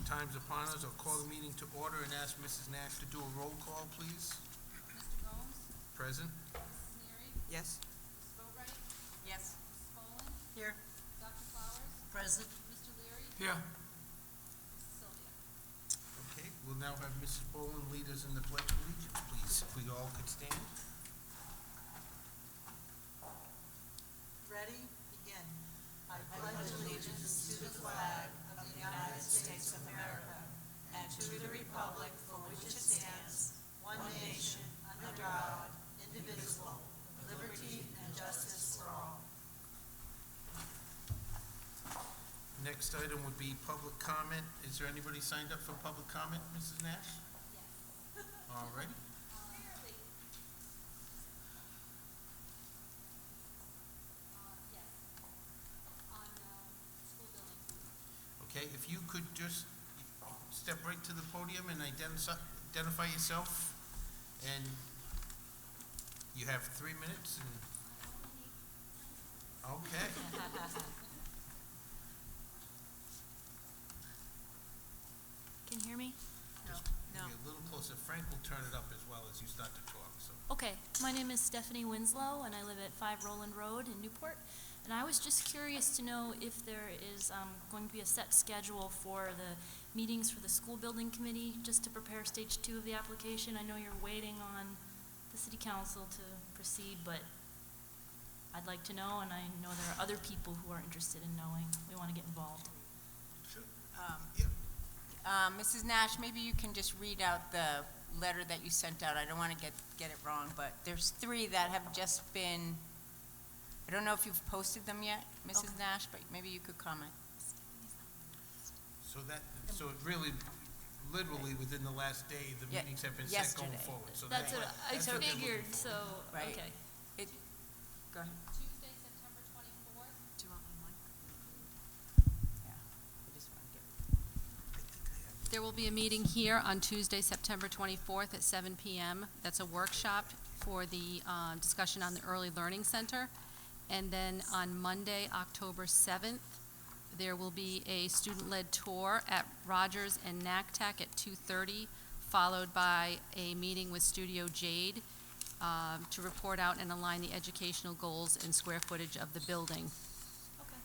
time's upon us. I'll call the meeting to order and ask Mrs. Nash to do a roll call, please. Mr. Gomes? Present. Mrs. Neary? Yes. Mrs. Boatright? Yes. Mrs. Boland? Here. Dr. Flowers? Present. Mr. Leary? Here. Mrs. Sylvia? Okay, we'll now have Mrs. Boland lead us in the Pledge of Allegiance, please. If we all could stand. Ready? Begin. I pledge allegiance to the flag of the United States of America and to the republic for which it stands, one nation, under God, indivisible, with liberty and justice for all. Next item would be public comment. Is there anybody signed up for public comment, Mrs. Nash? Yes. All righty. Yes. On school building. Okay, if you could just step right to the podium and identify yourself, and you have 3 minutes. Okay. Can you hear me? Be a little closer. Frank will turn it up as well as you start to talk. So. Okay, my name is Stephanie Winslow, and I live at 5 Roland Road in Newport. And I was just curious to know if there is going to be a set schedule for the meetings for the school building committee, just to prepare stage 2 of the application. I know you're waiting on the city council to proceed, but I'd like to know, and I know there are other people who are interested in knowing. We want to get involved. Sure. Yeah. Mrs. Nash, maybe you can just read out the letter that you sent out. I don't want to get it wrong, but there's 3 that have just been, I don't know if you've posted them yet, Mrs. Okay. Nash, but maybe you could comment. So it really, literally within the last day, the Yeah, meetings have been set yesterday. going forward. So That's what I that's what they're looking figured, for. so, Right. okay. Go ahead. Tuesday, September 24th. Do you want me Yeah. I just want to get. There will be a meeting here on Tuesday, September 24th at 7 p.m. That's a workshop for the discussion on the Early Learning Center. And then on Monday, October 7th, there will be a student-led tour at Rogers and NACTAC at 2:30, followed by a meeting with Studio Jade to report out and align the educational goals and square footage of the building. Okay.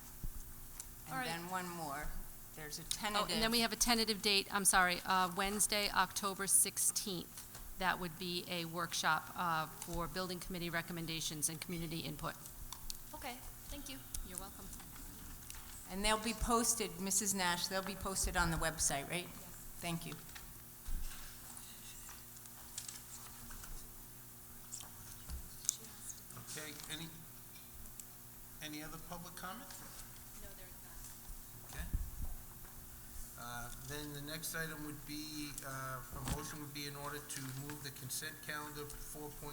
And All right. then one more. There's a Oh, tentative. and then we have a tentative date, Wednesday, October 16th. That would be a workshop for building committee recommendations and community input. Okay, thank you. You're welcome. And they'll be posted, Mrs. Nash, they'll be posted on the website, right? Yes. Thank you. Okay, any other public comment? No, there's not. Okay. Then the next item would be, a motion would be in order to move the consent calendar 4.0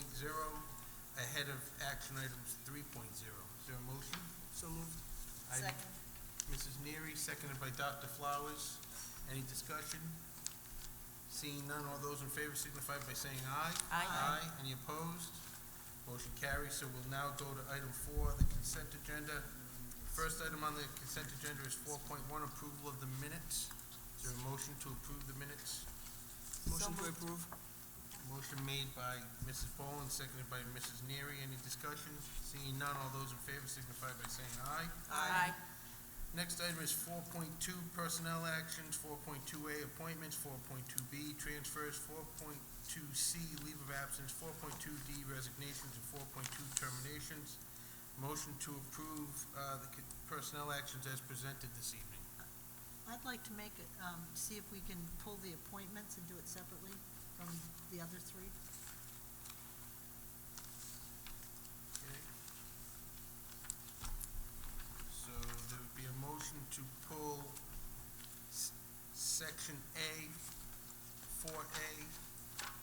ahead of action items 3.0. Is there a motion? So moved. Item- Second. Mrs. Neary, seconded by Dr. Flowers. Any discussion? Seeing none, all those in favor signify by saying aye. Aye. Any opposed? Motion carries. So we'll now go to item 4, the consent agenda. First item on the consent agenda is 4.1, approval of the minutes. Is there a motion to approve the minutes? Motion to approve. Motion made by Mrs. Boland, seconded by Mrs. Neary. Any discussion? Seeing none, all those in favor signify by saying aye. Aye. Next item is 4.2, personnel actions, 4.2A, appointments, 4.2B, transfers, 4.2C, leave of absence, 4.2D, resignations, and 4.2 terminations. Motion to approve the personnel actions as presented this evening. I'd like to make it, see if we can pull the appointments and do it separately from the other 3. Okay. So there would be a motion to pull section A, 4A,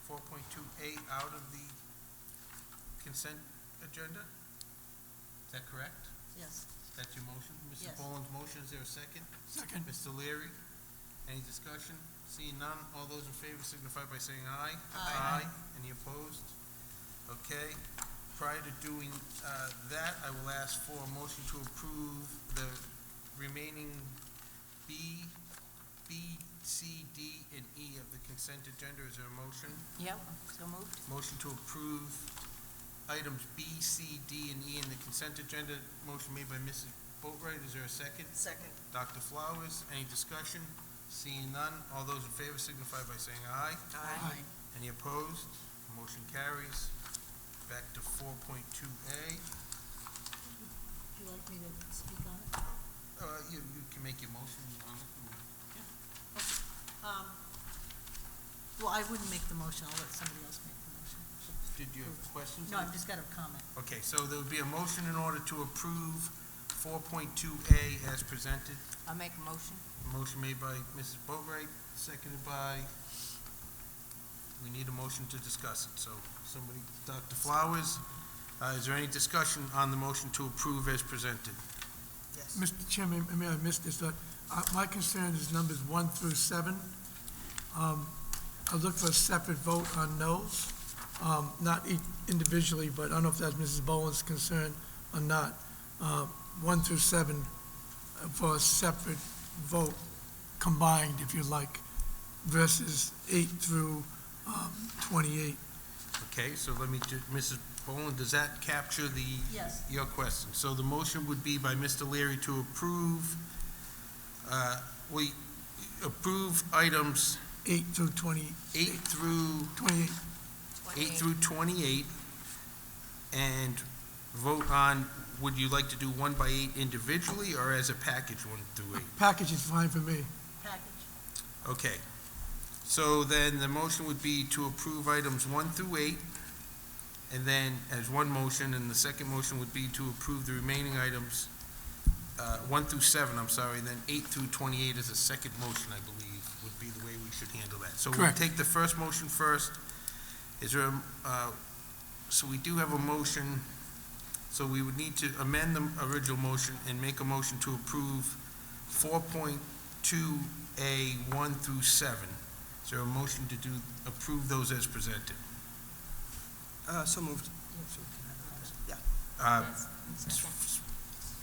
4.2A out of the consent agenda? Is that correct? Yes. That's your motion? Mrs. Yes. Boland's motion, is there a second? Second. Mr. Leary, any discussion? Seeing none, all those in favor signify by saying aye. Aye. Any opposed? Okay. Prior to doing that, I will ask for a motion to approve the remaining B, C, D, and E of the consent agenda. Is there a motion? Yep, so moved. Motion to approve items B, C, D, and E in the consent agenda. Motion made by Mrs. Boatright. Is there a second? Second. Dr. Flowers, any discussion? Seeing none, all those in favor signify by saying aye. Aye. Any opposed? Motion carries. Back to 4.2A. Would you like me to speak on it? You can make your motion on it. Well, I wouldn't make the motion, I'll let somebody else make the motion. Did you have questions? No, I've just got a comment. Okay, so there would be a motion in order to approve 4.2A as presented. I'll make a motion. Motion made by Mrs. Boatright, seconded by, we need a motion to discuss it, so somebody, Dr. Flowers, is there any discussion on the motion to approve as presented? Yes. Mr. Chairman, I may have missed this, but my concern is numbers 1 through 7. I look for a separate vote on those, not individually, but I don't know if that's Mrs. Boland's concern or not. 1 through 7 for a separate vote combined, if you like, versus 8 through 28. Okay, so let me, Mrs. Boland, does that capture the? Yes. Your question? So the motion would be by Mr. Leary to approve, we approve items 8 through 20. 8 through 28. 8 through 28, and vote on, would you like to do 1 by 8 individually or as a package, 1 through 8? Package is fine for me. Package. Okay. So then the motion would be to approve items 1 through 8, and then as one motion, and the second motion would be to approve the remaining items, 1 through 7, I'm sorry, and then 8 through 28 as a second motion, I believe, would be the way we should handle that. So we'll Correct. take the first motion first. Is there, so we do have a motion, so we would need to amend the original motion and make a motion to approve 4.2A 1 through 7. Is there a motion to approve those as presented? So moved.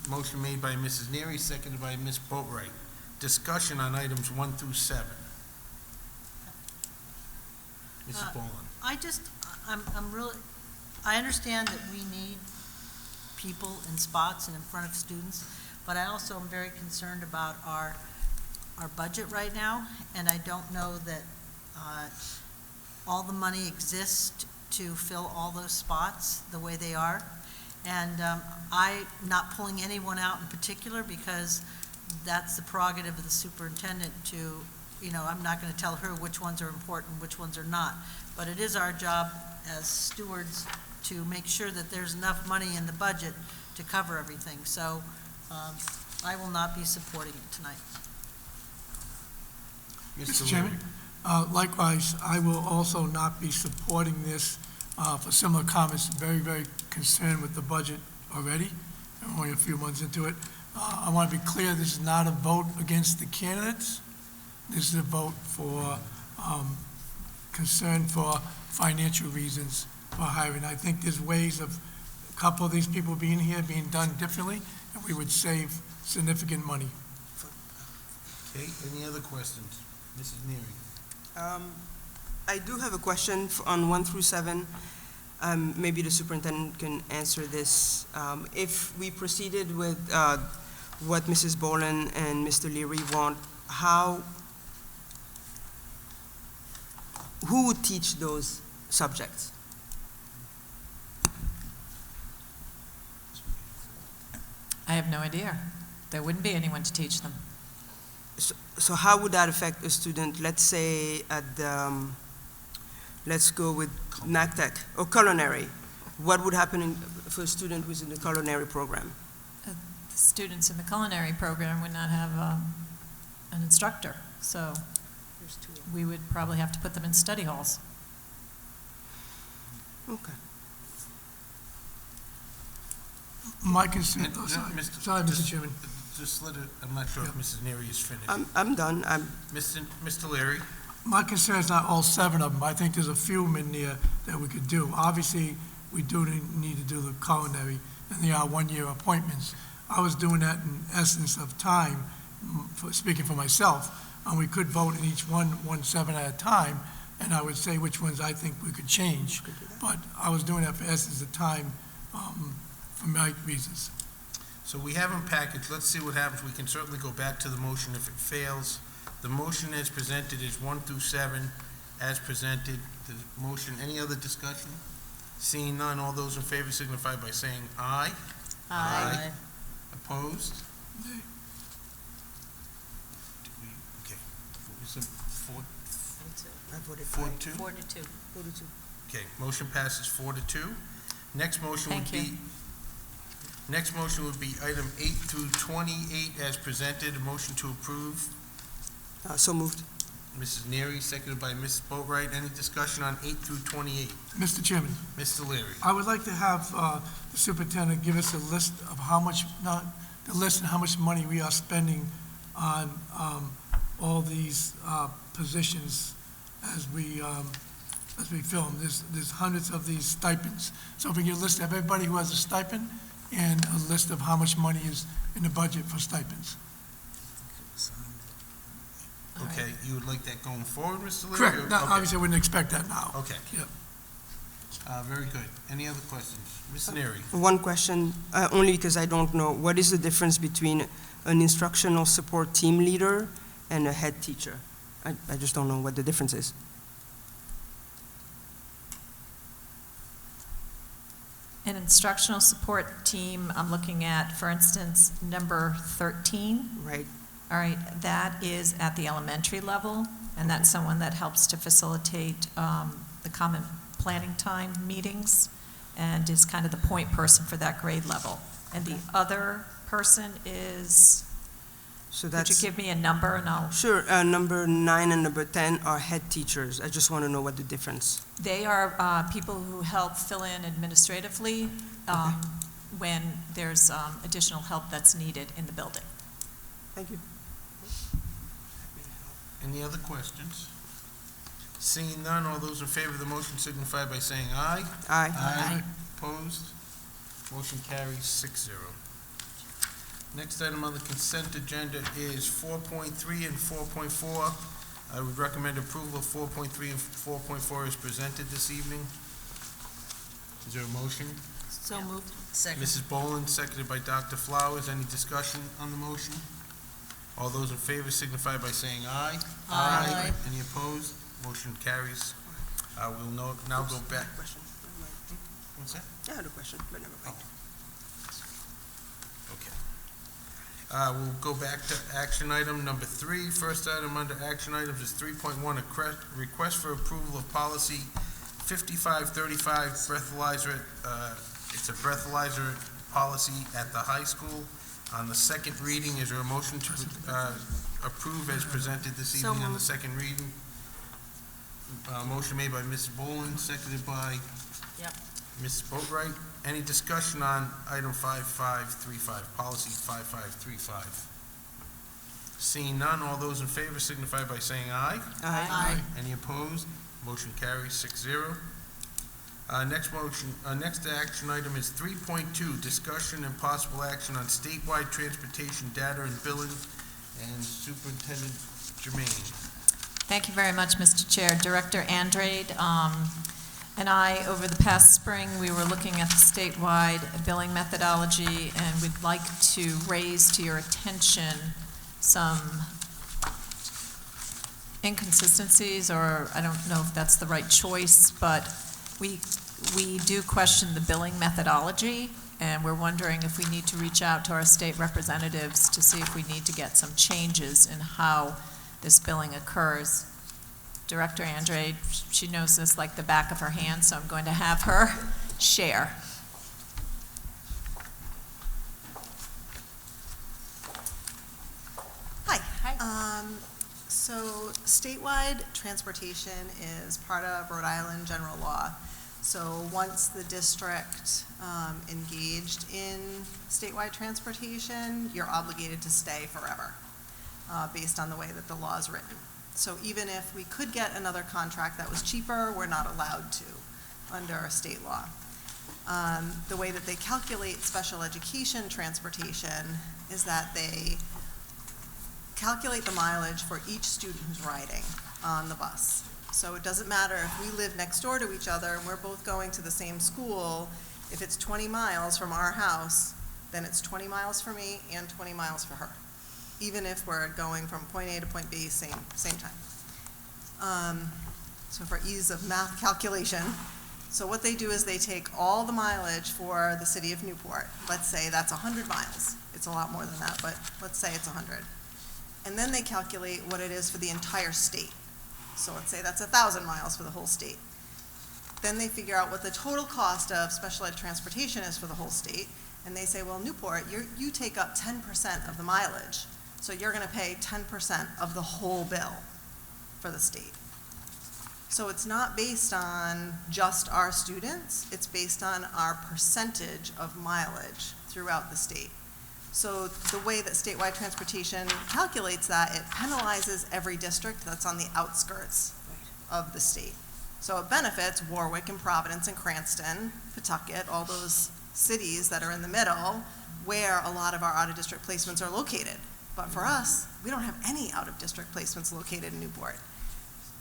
Motion made by Mrs. Neary, seconded by Ms. Boatright. Discussion on items 1 through 7. Mrs. Boland. I'm really, I understand that we need people in spots and in front of students, but I also am very concerned about our budget right now, and I don't know that all the money exists to fill all those spots the way they are. And I'm not pulling anyone out in particular because that's the prerogative of the superintendent to, I'm not going to tell her which ones are important, which ones are not. But it is our job as stewards to make sure that there's enough money in the budget to cover everything. So I will not be supporting it tonight. Mr. Chairman, likewise, I will also not be supporting this for similar comments. Very, very concerned with the budget already. I'm only a few months into it. I want to be clear, this is not a vote against the candidates. This is a vote for concern for financial reasons for hiring. I think there's ways of a couple of these people being here, being done differently, and we would save significant money. Okay, any other questions? Mrs. Neary. I do have a question on 1 through 7. Maybe the superintendent can answer this. If we proceeded with what Mrs. Boland and Mr. Leary want, who would teach those subjects? I have no idea. There wouldn't be anyone to teach them. So how would that affect a student, let's say at let's go with NACTEC or culinary? What would happen for a student who's in the culinary program? The students in the culinary program would not have an instructor, so we would probably have to put them in study halls. Okay. My concern, No, sorry, Mr. Chairman. Just let it, I'm not sure if Mrs. Neary is finished. I'm done. Mr. Leary. My concern is not all 7 of them. I think there's a few in there that we could do. Obviously, we do need to do the culinary, and they are one-year appointments. I was doing that in essence of time, speaking for myself, and we could vote in each one, 1-7 at a time, and I would say which ones I think we could change. But I was doing that for essence of time, for my reasons. So we have them packaged, let's see what happens, we can certainly go back to the motion if it fails. The motion as presented is 1 through 7, as presented, the motion, any other discussion? Seeing none, all those in favor signify by saying aye. Aye. Opposed? Nay. Okay. Was it 4-2? I voted 4-2. Okay, motion passes 4-2. Next motion would Thank be, next motion would be item 8 through 28 as presented, a motion to approve. So moved. Mrs. Neary, seconded by Mrs. Boatright. Any discussion on 8 through 28? Mr. Chairman, Mr. Leary. I would like to have the superintendent give us a list of how much, not the list and how much money we are spending on all these positions as we film. There's hundreds of these stipends. So if we get a list of everybody who has a stipend and a list of how much money is in the budget for stipends. Okay, you would like that going forward, Mr. Leary? Correct. or- Now, okay. obviously, I wouldn't expect that now. Okay. Yep. Very good. Any other questions? Ms. Neary? One question, only because I don't know, what is the difference between an instructional support team leader and a head teacher? I just don't know what the difference is. An instructional support team, I'm looking at, for instance, number 13. Right. All right, that is at the elementary level, and that's someone that helps to facilitate the common planning time meetings and is kind of the point person for that grade level. And the other person is, So could you that's, give me a number and I'll, sure, number 9 and number 10 are head teachers. I just want to know what the difference. they are people who help fill in administratively when there's additional help that's needed in the building. Thank you. Any other questions? Seeing none, all those in favor of the motion signify by saying aye. Aye. Opposed? Motion carries 6-0. Next item on the consent agenda is 4.3 and 4.4. I would recommend approval of 4.3 and 4.4 as presented this evening. Is there a motion? So moved. Mrs. Boland, seconded by Dr. Flowers. Any discussion on the motion? All those in favor signify by saying aye. Aye. Any opposed? Motion carries. We'll now go back. Question. Never mind. What's that? I had a question, but never mind. Okay. We'll go back to action item number 3. First item under action items is 3.1, a request for approval of policy 5535 breathalyzer. It's a breathalyzer policy at the high school. On the second reading, is there a motion to approve as presented this So evening on the moved. second reading? Motion made by Mrs. Boland, seconded by Yep. Mrs. Boatright. Any discussion on item 5535, policy 5535? Seeing none, all those in favor signify by saying aye. Aye. Any opposed? Motion carries 6-0. Next action item is 3.2, discussion and possible action on statewide transportation data and billing, and Superintendent Germain. Thank you very much, Mr. Chair. Director Andrade and I, over the past spring, we were looking at the statewide billing methodology, and we'd like to raise to your attention some inconsistencies, or I don't know if that's the right choice, but we do question the billing methodology, and we're wondering if we need to reach out to our state representatives to see if we need to get some changes in how this billing occurs. Director Andrade, she knows this like the back of her hand, so I'm going to have her share. Hi. So statewide transportation is part of Rhode Island general law. So once the district engaged in statewide transportation, you're obligated to stay forever, based on the way that the law is written. So even if we could get another contract that was cheaper, we're not allowed to under state law. The way that they calculate special education transportation is that they calculate the mileage for each student who's riding on the bus. So it doesn't matter if we live next door to each other and we're both going to the same school, if it's 20 miles from our house, then it's 20 miles for me and 20 miles for her, even if we're going from point A to point B same time. So for ease of math calculation, so what they do is they take all the mileage for the city of Newport. Let's say that's 100 miles. It's a lot more than that, but let's say it's 100. And then they calculate what it is for the entire state. So let's say that's 1,000 miles for the whole state. Then they figure out what the total cost of special ed transportation is for the whole state, and they say, well, Newport, you take up 10% of the mileage, so you're gonna pay 10% of the whole bill for the state. So it's not based on just our students, it's based on our percentage of mileage throughout the state. So the way that statewide transportation calculates that, it penalizes every district that's on the outskirts of the state. So it benefits Warwick and Providence and Cranston, Pawtucket, all those cities that are in the middle where a lot of our out-of-district placements are located. But for us, we don't have any out-of-district placements located in Newport.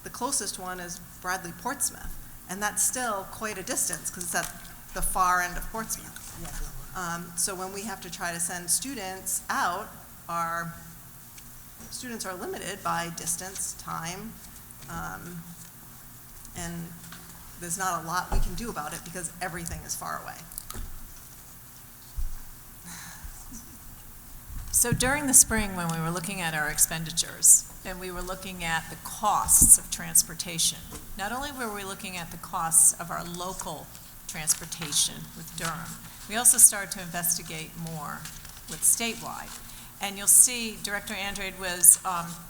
The closest one is Bradley Portsmouth, and that's still quite a distance because it's at the far end of Portsmouth. So when we have to try to send students out, our students are limited by distance, time, and there's not a lot we can do about it because everything is far away. So during the spring, when we were looking at our expenditures, and we were looking at the costs of transportation, not only were we looking at the costs of our local transportation with Durham, we also started to investigate more with statewide. And you'll see Director Andrade was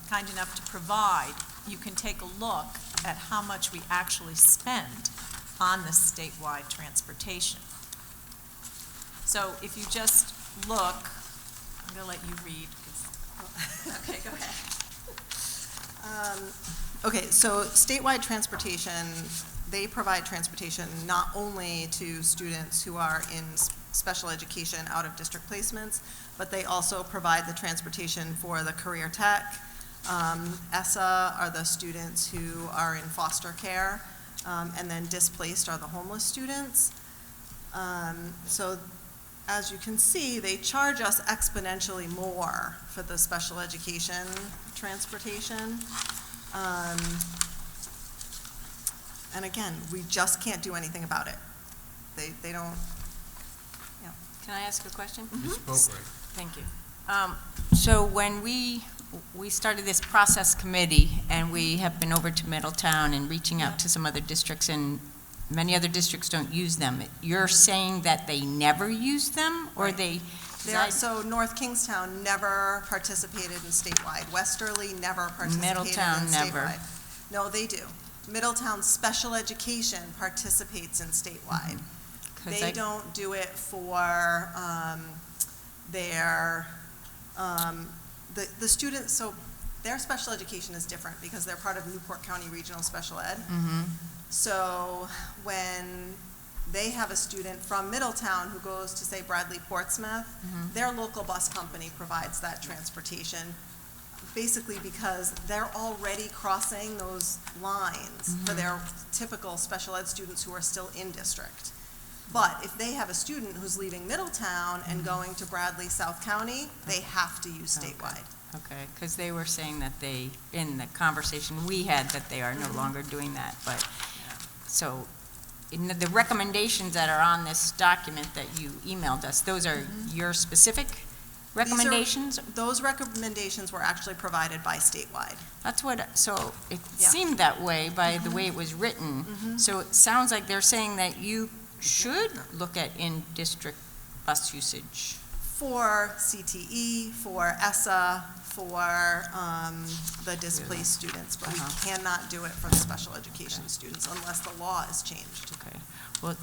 kind enough to provide, you can take a look at how much we actually spend on the statewide transportation. So if you just look, I'm going to let you read. Okay, go ahead. Okay, so statewide transportation, they provide transportation not only to students who are in special education out-of-district placements, but they also provide the transportation for the career tech. ESSA are the students who are in foster care, and then displaced are the homeless students. So as you can see, they charge us exponentially more for the special education transportation. And again, we just can't do anything about it. They don't, Can I ask a question? Ms. Boatright. Thank you. So when we started this process committee, and we have been over to Middletown and reaching out to some other districts, and many other districts don't use them, you're saying that they never use them, or Right. So North Kingstown never participated in statewide. Westerly never participated Middletown in never. statewide. No, they do. Middletown Special Education participates in statewide. 'Cause They don't do it for their, the students, so their special education is different because they're part of Newport County Regional Special Ed. Mhm. So when they have a student from Middletown who goes to, say, Bradley Portsmouth, their local bus company provides that transportation, basically because they're already crossing those lines for their typical special ed students who are still in district. But if they have a student who's leaving Middletown and going to Bradley, South County, they have to use statewide. Okay, because they were saying that they, in the conversation we had, that they are no longer doing that, but, so, in the recommendations that are on this document that you emailed us, those are your specific recommendations? Those recommendations were actually provided by statewide. That's what, so it Yeah. seemed that way by the way it was written. So it sounds like they're saying that you should look at in-district bus usage. For CTE, for ESSA, for the displaced students, but we cannot do it for the special education students unless the law is changed. Okay, well,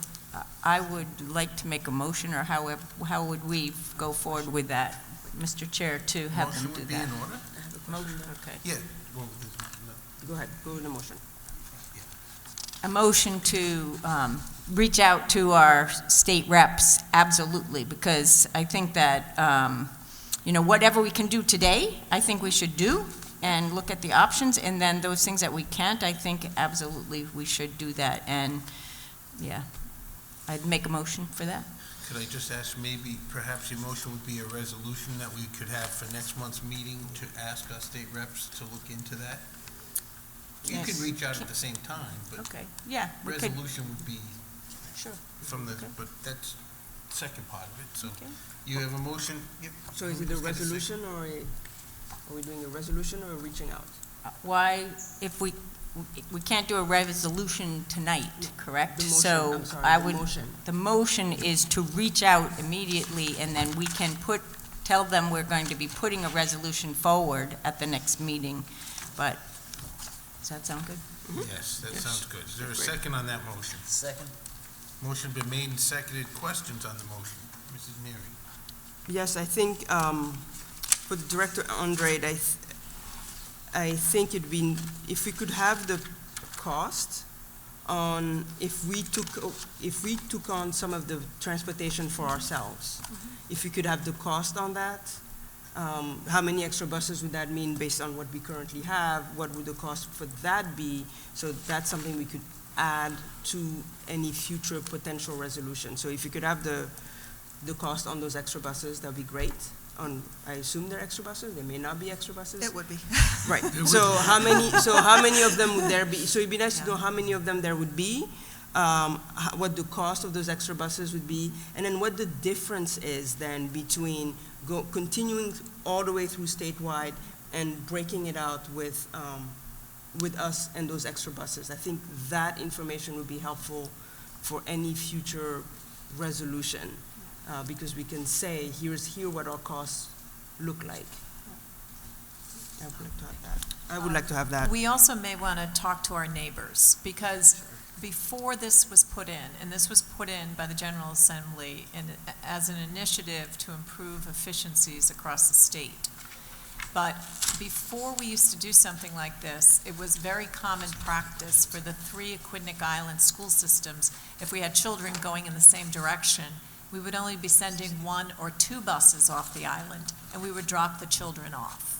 I would like to make a motion, or how would we go forward with that, Mr. Chair, to have them Motion do would be that? in order? Motion, okay. Yeah, well, there's Go ahead, go with the motion. A motion to reach out to our state reps, absolutely, because I think that, whatever we can do today, I think we should do, and look at the options, and then those things that we can't, I think absolutely we should do that, and, yeah, I'd make a motion for that. Could I just ask, maybe perhaps your motion would be a resolution that we could have for next month's meeting to ask our state reps to look into that? You Yes. could reach out at the same time, but Okay, yeah, we could, resolution would be sure. from the, Okay. but that's second part of it, so. Okay. You have a motion? Yep. So is it a resolution or are we doing a resolution or reaching out? Why, if we can't do a resolution tonight, correct? The motion, So I'm sorry, I the would, motion. the motion is to reach out immediately, and then we can tell them we're going to be putting a resolution forward at the next meeting, but, does that sound good? Yes, that sounds good. Is there a second on that motion? Second. Motion been made and seconded. Questions on the motion? Mrs. Neary? Yes, I think, for Director Andrade, I think it'd be, if we could have the cost on, if we took on some of the transportation for ourselves, if we could have the cost on that, how many extra buses would that mean based on what we currently have? What would the cost for that be? So that's something we could add to any future potential resolution. So if you could have the cost on those extra buses, that'd be great. I assume they're extra buses, they may not be extra buses. It would be. Right, so how many of them would there be? So it'd be nice to know how many of them there would be, what the cost of those extra buses would be, and then what the difference is then between continuing all the way through statewide and breaking it out with us and those extra buses. I think that information would be helpful for any future resolution, because we can say, here what our costs look like. I would like to have that. We also may want to talk to our neighbors, because before this was put in, and this was put in by the General Assembly as an initiative to improve efficiencies across the state. But before we used to do something like this, it was very common practice for the 3 Aquidneck Island school systems, if we had children going in the same direction, we would only be sending 1 or 2 buses off the island, and we would drop the children off.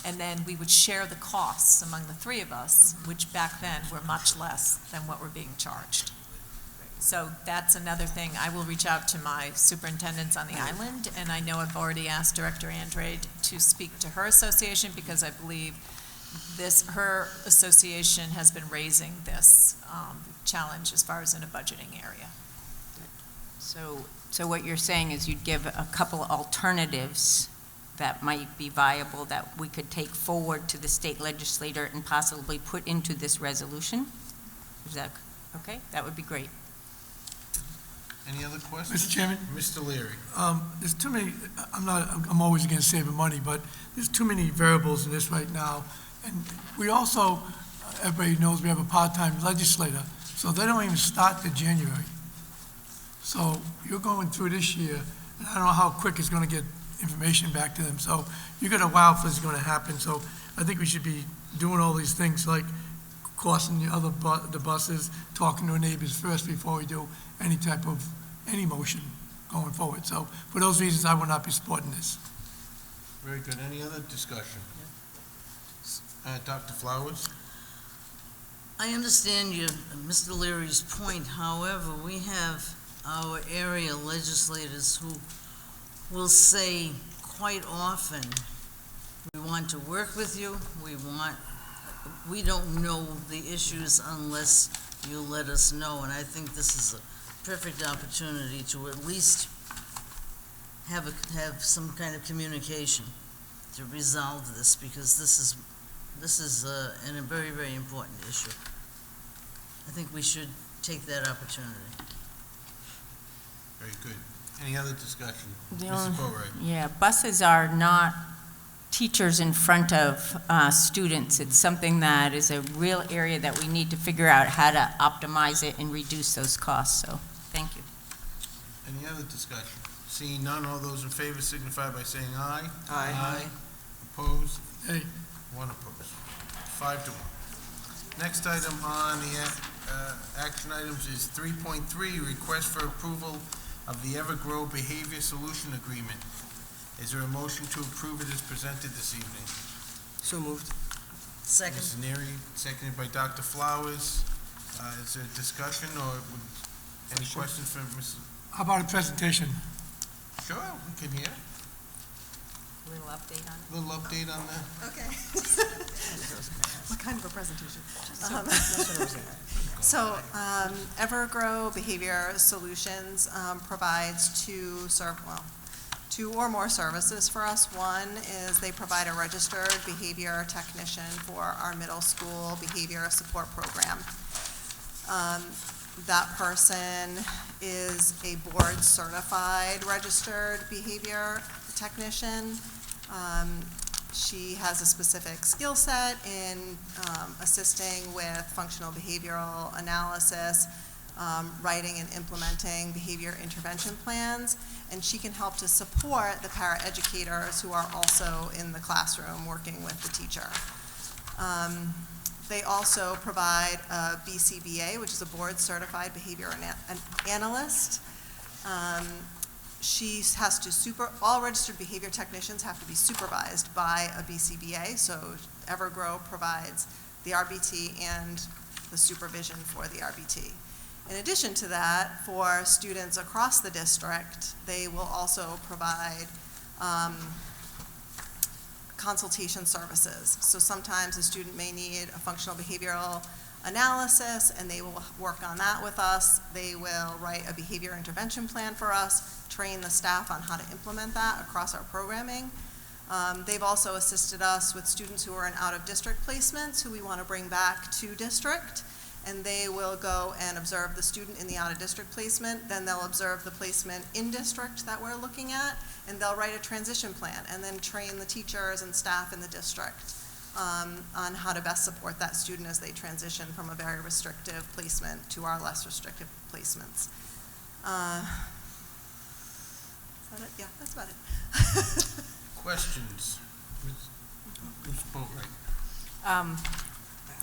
And then we would share the costs among the 3 of us, which back then were much less than what we're being charged. So that's another thing. I will reach out to my superintendents on the island, and I know I've already asked Director Andrade to speak to her association, because I believe her association has been raising this challenge as far as in a budgeting area. So what you're saying is you'd give a couple of alternatives that might be viable that we could take forward to the state legislator and possibly put into this resolution? Is that, okay? That would be great. Any other questions? Mr. Chairman? Mr. Leary? There's too many, I'm always against saving money, but there's too many variables in this right now. And we also, everybody knows we have a part-time legislator, so they don't even start till January. So you're going through this year, and I don't know how quick it's gonna get information back to them. So you got a while for this is gonna happen. So I think we should be doing all these things like crossing the buses, talking to our neighbors first before we do any motion going forward. So for those reasons, I will not be supporting this. Very good. Any other discussion? Dr. Flowers? I understand Mr. Leary's point. However, we have our area legislators who will say quite often, we want to work with you, we don't know the issues unless you let us know, and I think this is a perfect opportunity to at least have some kind of communication to resolve this, because this is a very, very important issue. I think we should take that opportunity. Very good. Any other discussion? The Mrs. only- Boatright? Yeah, buses are not teachers in front of students. It's something that is a real area that we need to figure out how to optimize it and reduce those costs, so thank you. Any other discussion? Seeing none, all those in favor signify by saying aye. Aye. Opposed? Hey, 1 opposed. 5-1. Next item on the action items is 3.3, request for approval of the Evergrow Behavior Solution Agreement. Is there a motion to approve it as presented this evening? So moved. Second. Mrs. Neary, seconded by Dr. Flowers. Is there discussion or any questions from Mrs.? How about a presentation? Sure, we can hear. Little update on it? Little update on the, Okay. What kind of a presentation? So, Evergrow Behavior Solutions provides two or more services for us. One is they provide a registered behavior technician for our middle school behavior support program. That person is a board-certified registered behavior technician. She has a specific skill set in assisting with functional behavioral analysis, writing and implementing behavior intervention plans, and she can help to support the paraeducators who are also in the classroom working with the teacher. They also provide a BCBA, which is a board-certified behavior analyst. She has to all registered behavior technicians have to be supervised by a BCBA, so Evergrow provides the RBT and the supervision for the RBT. In addition to that, for students across the district, they will also provide consultation services. So sometimes a student may need a functional behavioral analysis, and they will work on that with us. They will write a behavior intervention plan for us, train the staff on how to implement that across our programming. They've also assisted us with students who are in out-of-district placements who we want to bring back to district, and they will go and observe the student in the out-of-district placement, then they'll observe the placement in district that we're looking at, and they'll write a transition plan, and then train the teachers and staff in the district on how to best support that student as they transition from a very restrictive placement to our less restrictive placements. Is that it? Yeah, that's about it. questions? Ms. Boatright.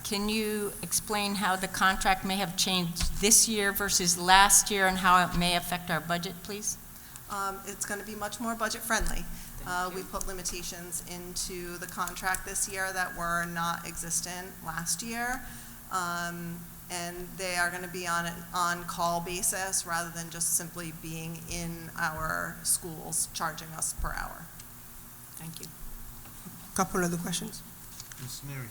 Can you explain how the contract may have changed this year versus last year and how it may affect our budget, please? It's going to be much more budget-friendly. We put limitations into the contract this year that were not existent last year. And they are going to be on an on-call basis rather than just simply being in our schools charging us per hour. Thank you. Couple other questions. Ms. Neary.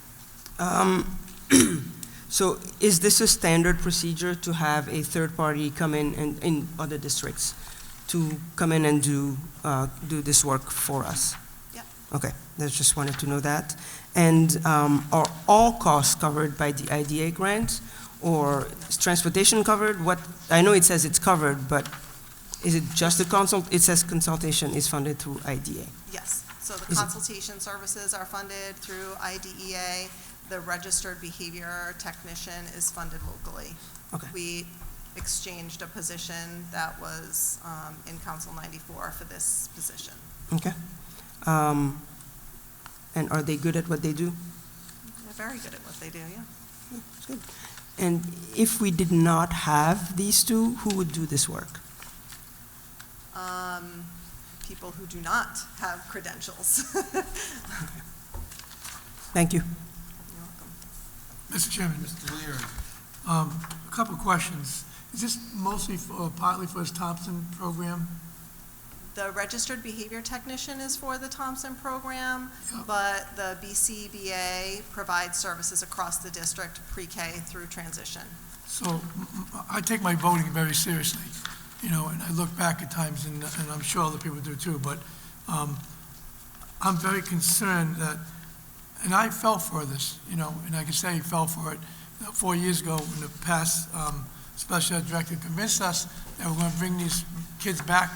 So is this a standard procedure to have a third party come in and in other districts to come in and do this work for us? Yeah. Okay, I just wanted to know that. And are all costs covered by the IDA grant, or is transportation covered? What, I know it says it's covered, but is it just the consult? It says consultation is funded through IDA. Yes. So the consultation services are funded through IDEA. The registered behavior technician is funded locally. Okay. We exchanged a position that was in Council 94 for this position. Okay. And are they good at what they do? They're very good at what they do, yeah. That's good. And if we did not have these two, who would do this work? People who do not have credentials. Thank you. You're welcome. Mr. Chairman, Mr. Leary. a couple of questions. Is this mostly partly for his Thompson program? The registered behavior technician is for the Thompson program, Yeah. but the BCBA provides services across the district, pre-K through transition. So I take my voting very seriously, you know, and I look back at times, and I'm sure other people do too, but I'm very concerned that, and I fell for this, you know, and I can say I fell for it 4 years ago when the past special ed director convinced us that we're going to bring these kids back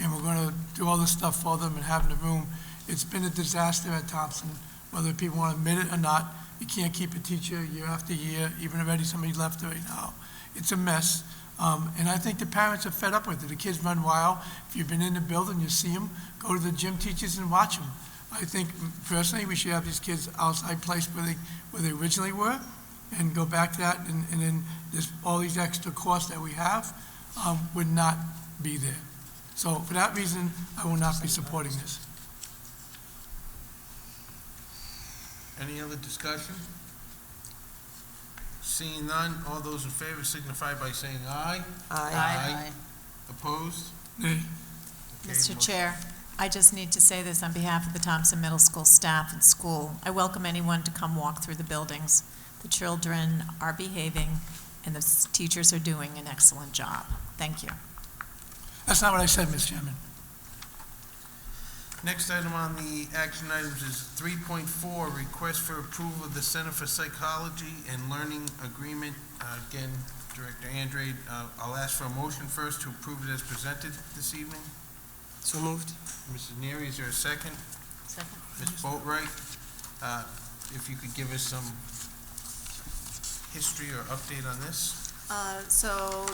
and we're going to do all this stuff for them and have in the room. It's been a disaster at Thompson, whether people want to admit it or not. You can't keep a teacher year after year, even already somebody left right now. It's a mess. And I think the parents are fed up with it. The kids run wild. If you've been in the building, you see them. Go to the gym teachers and watch them. I think personally we should have these kids outside place where they originally were and go back to that, and then this, all these extra costs that we have would not be there. So for that reason, I will not be supporting this. Any other discussion? Seeing none, all those in favor signify by saying aye. Aye. Opposed? Nay. Okay, Mr. motion- Chair, I just need to say this on behalf of the Thompson Middle School staff and school. I welcome anyone to come walk through the buildings. The children are behaving, and the teachers are doing an excellent job. Thank you. That's not what I said, Mr. Chairman. Next item on the action items is 3.4, request for approval of the Center for Psychology and Learning Agreement. Again, Director Andrade, I'll ask for a motion first to approve it as presented this evening. So moved. Mrs. Neary, is there a second? Second. Ms. Boatright, if you could give us some history or update on this? So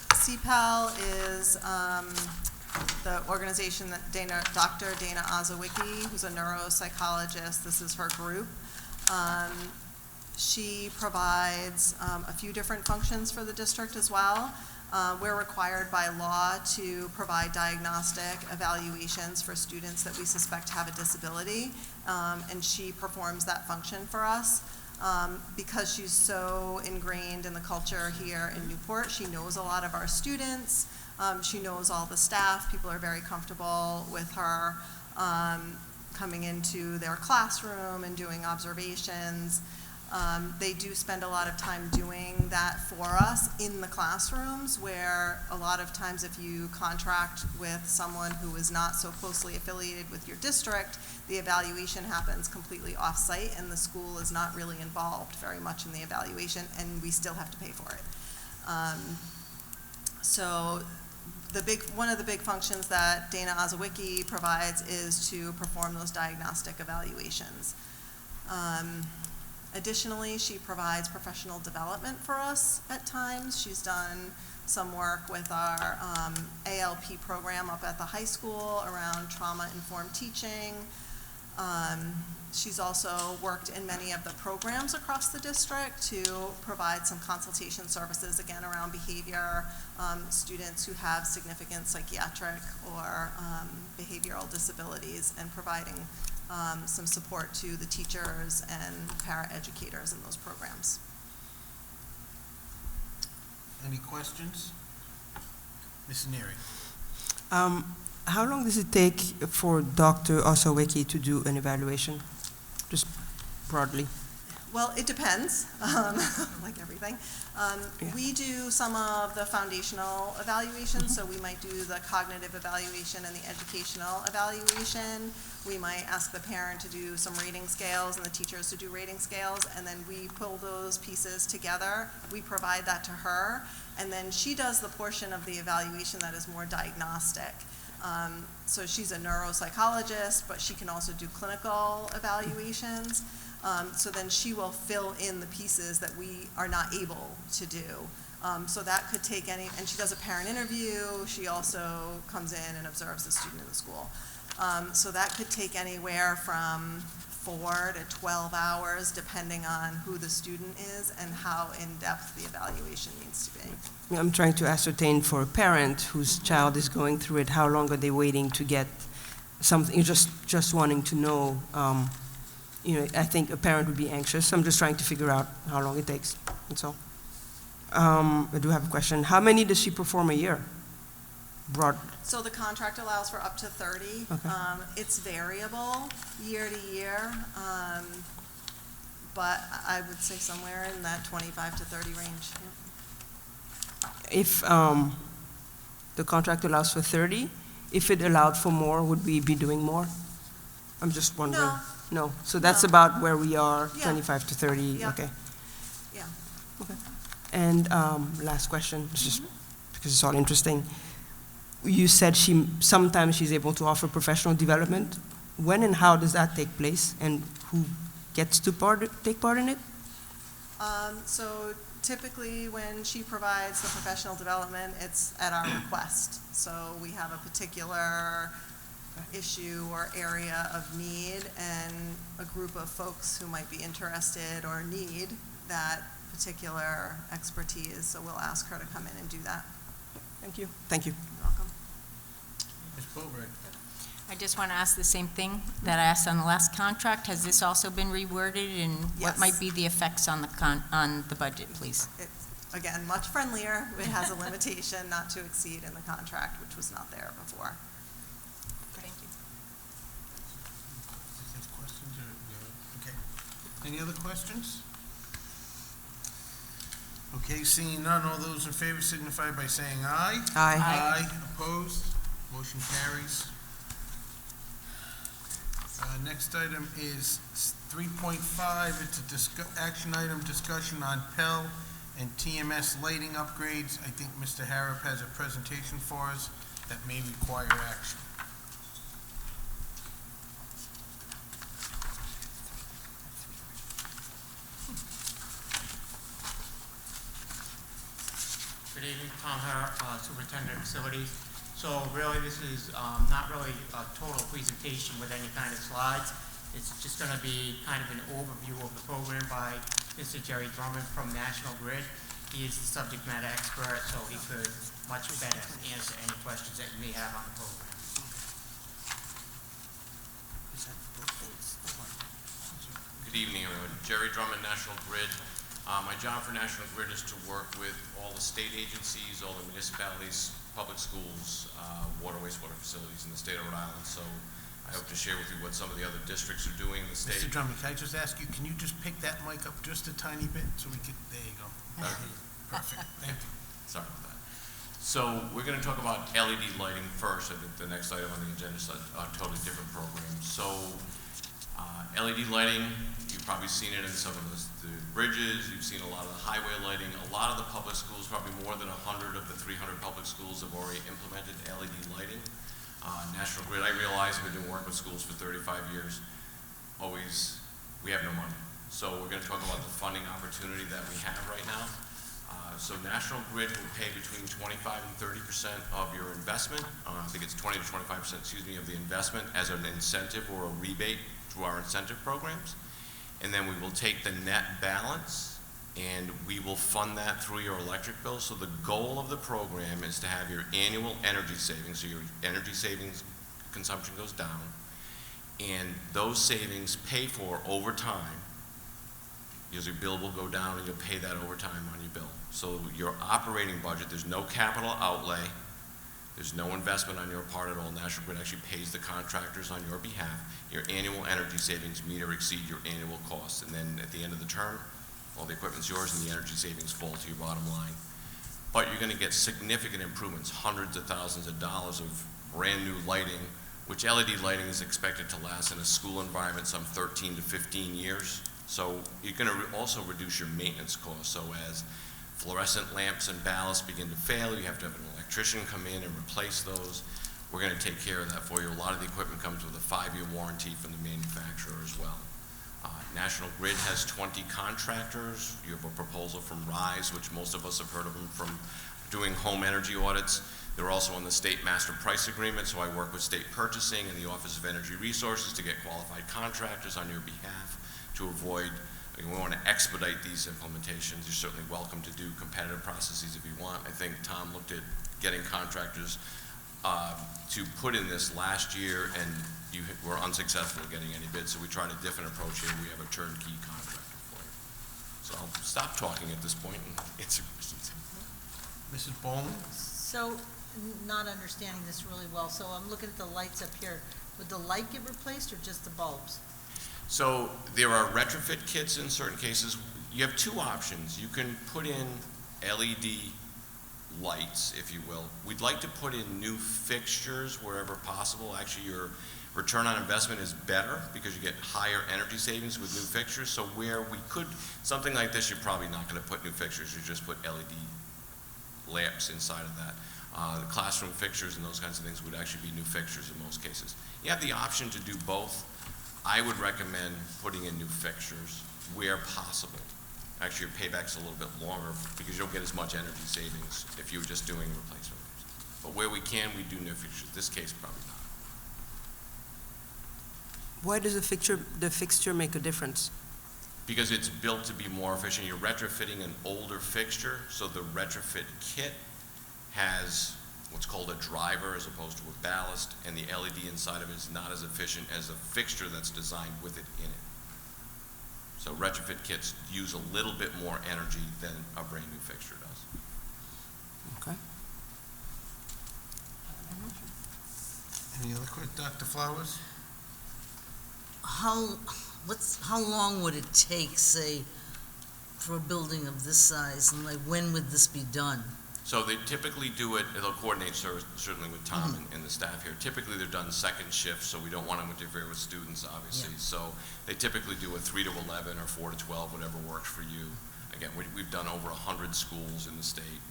CPAL is the organization that Dr. Dana Ozowicki, who's a neuropsychologist, this is her group. She provides a few different functions for the district as well. We're required by law to provide diagnostic evaluations for students that we suspect have a disability, and she performs that function for us. Because she's so ingrained in the culture here in Newport, she knows a lot of our students. She knows all the staff. People are very comfortable with her coming into their classroom and doing observations. They do spend a lot of time doing that for us in the classrooms, where a lot of times if you contract with someone who is not so closely affiliated with your district, the evaluation happens completely off-site and the school is not really involved very much in the evaluation, and we still have to pay for it. So one of the big functions that Dana Ozowicki provides is to perform those diagnostic evaluations. Additionally, she provides professional development for us at times. She's done some work with our ALP program up at the high school around trauma-informed teaching. She's also worked in many of the programs across the district to provide some consultation services, again, around behavior, students who have significant psychiatric or behavioral disabilities, and providing some support to the teachers and paraeducators in those programs. Any questions? Ms. Neary? How long does it take for Dr. Ozowicki to do an evaluation? Just broadly. Well, it depends, like everything. We do some of the foundational evaluations, so we might do the cognitive evaluation and the educational evaluation. We might ask the parent to do some rating scales and the teachers to do rating scales, and then we pull those pieces together. We provide that to her, and then she does the portion of the evaluation that is more diagnostic. So she's a neuropsychologist, but she can also do clinical evaluations. So then she will fill in the pieces that we are not able to do. So that could take and she does a parent interview. She also comes in and observes the student in the school. So that could take anywhere from 4 to 12 hours, depending on who the student is and how in-depth the evaluation needs to be. I'm trying to ascertain for a parent whose child is going through it, how long are they waiting to get something, just wanting to know. I think a parent would be anxious. I'm just trying to figure out how long it takes, that's all. I do have a question. How many does she perform a year? Broad. So the contract allows for up to 30. Okay. It's variable year to year, but I would say somewhere in that 25 to 30 range. Yeah. If the contract allows for 30, if it allowed for more, would we be doing more? I'm just wondering. No. So that's No. about where we are, Yeah. 25 to 30, Yeah. okay. Yeah. Okay. And last question, it's just because it's all interesting. You said sometimes she's able to offer professional development. When and how does that take place, and who gets to take part in it? So typically when she provides the professional development, it's at our request. So we have a particular issue or area of need and a group of folks who might be interested or need that particular expertise. So we'll ask her to come in and do that. Thank you. Thank you. You're welcome. Ms. Boatright? I just want to ask the same thing that I asked on the last contract. Has this also been reworded, and what Yes. might be the effects on the budget, please? It's, again, much friendlier. It has a limitation not to exceed in the contract, which was not there before. Thank you. Any questions or, okay. Any other questions? Okay, seeing none, all those in favor signify by saying aye. Aye. Aye, opposed, motion carries. Next item is 3.5, it's a action item, discussion on Pell and TMS lighting upgrades. I think Mr. Harrop has a presentation for us that may require action. Good evening, Tom Harrop, Superintendent of Facilities. So really, this is not really a total presentation with any kind of slides. It's just going to be kind of an overview of the program by Mr. Jerry Drummond from National Grid. He is the subject matter expert, so he could much better answer any questions that you may have on the program. Good evening, everyone. Jerry Drummond, National Grid. My job for National Grid is to work with all the state agencies, all the municipalities, public schools, water, wastewater facilities in the state of Rhode Island. So I hope to share with you what some of the other districts are doing in the state. Mr. Drummond, can I just ask you, can you just pick that mic up just a tiny bit so we can, there you go. Perfect, thank you. Sorry about that. So we're going to talk about LED lighting first. I think the next item on the agenda is a totally different program. So LED lighting, you've probably seen it in some of the bridges, you've seen a lot of the highway lighting. A lot of the public schools, probably more than 100 of the 300 public schools have already implemented LED lighting. National Grid, I realize we've been working with schools for 35 years. We have no money. So we're going to talk about the funding opportunity that we have right now. So National Grid will pay between 25 and 30% of your investment. I think it's 20 to 25%, excuse me, of the investment as an incentive or a rebate through our incentive programs. And then we will take the net balance and we will fund that through your electric bill. So the goal of the program is to have your annual energy savings, so your energy savings consumption goes down, and those savings pay for over time, because your bill will go down and you'll pay that over time on your bill. So your operating budget, there's no capital outlay, there's no investment on your part at all. National Grid actually pays the contractors on your behalf. Your annual energy savings meet or exceed your annual costs, and then at the end of the term, all the equipment's yours and the energy savings fall to your bottom line. But you're going to get significant improvements, hundreds of thousands of dollars of brand new lighting, which LED lighting is expected to last in a school environment some 13 to 15 years. So you're going to also reduce your maintenance costs. So as fluorescent lamps and ballasts begin to fail, you have to have an electrician come in and replace those. We're going to take care of that for you. A lot of the equipment comes with a 5-year warranty from the manufacturer as well. National Grid has 20 contractors. You have a proposal from RISE, which most of us have heard of them from doing home energy audits. They're also on the state master price agreement, so I work with state purchasing and the Office of Energy Resources to get qualified contractors on your behalf to avoid, we want to expedite these implementations. You're certainly welcome to do competitive processes if you want. I think Tom looked at getting contractors to put in this last year, and you were unsuccessful getting any bids, so we tried a different approach here. We have a turnkey contractor for you. So I'll stop talking at this point and answer questions. Mrs. Bowman? So, not understanding this really well, so I'm looking at the lights up here. Would the light get replaced or just the bulbs? So there are retrofit kits in certain cases. You have two options. You can put in LED lights, if you will. We'd like to put in new fixtures wherever possible. Actually, your return on investment is better because you get higher energy savings with new fixtures. So where we could, something like this, you're probably not going to put new fixtures. You just put LED lamps inside of that. The classroom fixtures and those kinds of things would actually be new fixtures in most cases. You have the option to do both. I would recommend putting in new fixtures where possible. Actually, your payback's a little bit longer because you don't get as much energy savings if you were just doing replacement lamps. But where we can, we do new fixtures. This case, probably not. Why does the fixture make a difference? Because it's built to be more efficient. You're retrofitting an older fixture, so the retrofit kit has what's called a driver as opposed to a ballast, and the LED inside of it is not as efficient as a fixture that's designed with it in it. So retrofit kits use a little bit more energy than a brand new fixture does. Okay. Any other questions, Dr. Flowers? How long would it take, say, for a building of this size, and like, when would this be done? So they typically do it, they'll coordinate certainly with Tom and the staff here. Typically, they're done second shift, so we don't want to interfere with students, obviously. So they typically do a 3 to 11 or 4 to 12, whatever works for you. Again, we've done over 100 schools in the state,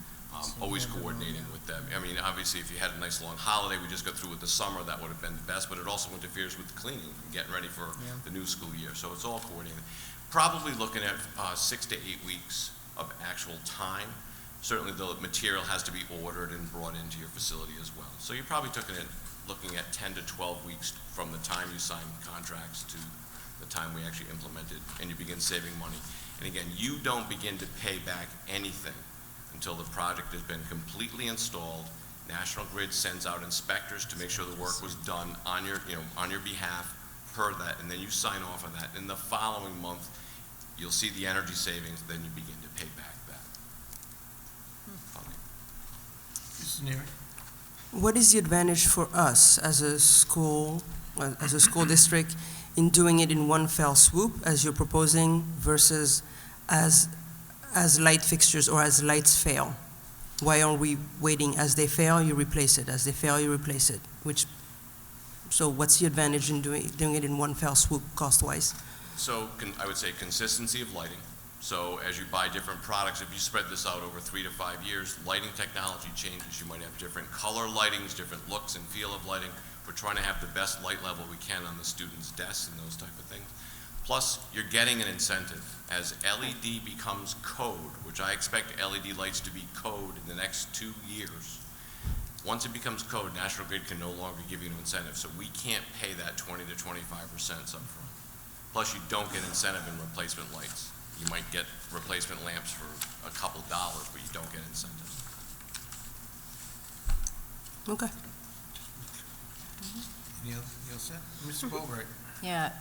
always coordinating with them. I mean, obviously, if you had a nice long holiday, we just got through with the summer, that would have been the best, but it also interferes with the cleaning and getting ready for the new school year. So it's all coordinated. Probably looking at 6 to 8 weeks of actual time. Certainly the material has to be ordered and brought into your facility as well. So you're probably looking at 10 to 12 weeks from the time you sign contracts to the time we actually implement it, and you begin saving money. And again, you don't begin to pay back anything until the project has been completely installed. National Grid sends out inspectors to make sure the work was done on your, on your behalf per that, and then you sign off on that. In the following month, you'll see the energy savings, then you begin to pay back that. Mrs. Neary? What is the advantage for us as a school district in doing it in one fell swoop, as you're proposing, versus as light fixtures or as lights fail? Why are we waiting? As they fail, you replace it. As they fail, you replace it. So what's the advantage in doing it in one fell swoop, cost-wise? So I would say consistency of lighting. So as you buy different products, if you spread this out over 3 to 5 years, lighting technology changes. You might have different color lightings, different looks and feel of lighting. We're trying to have the best light level we can on the students' desks and those type of things. Plus, you're getting an incentive. As LED becomes code, which I expect LED lights to be code in the next 2 years, once it becomes code, National Grid can no longer give you an incentive. So we can't pay that 20 to 25% upfront. Plus, you don't get incentive in replacement lights. You might get replacement lamps for a couple dollars, but you don't get incentives. Okay. Any else set? Mr. Bobright? Yeah,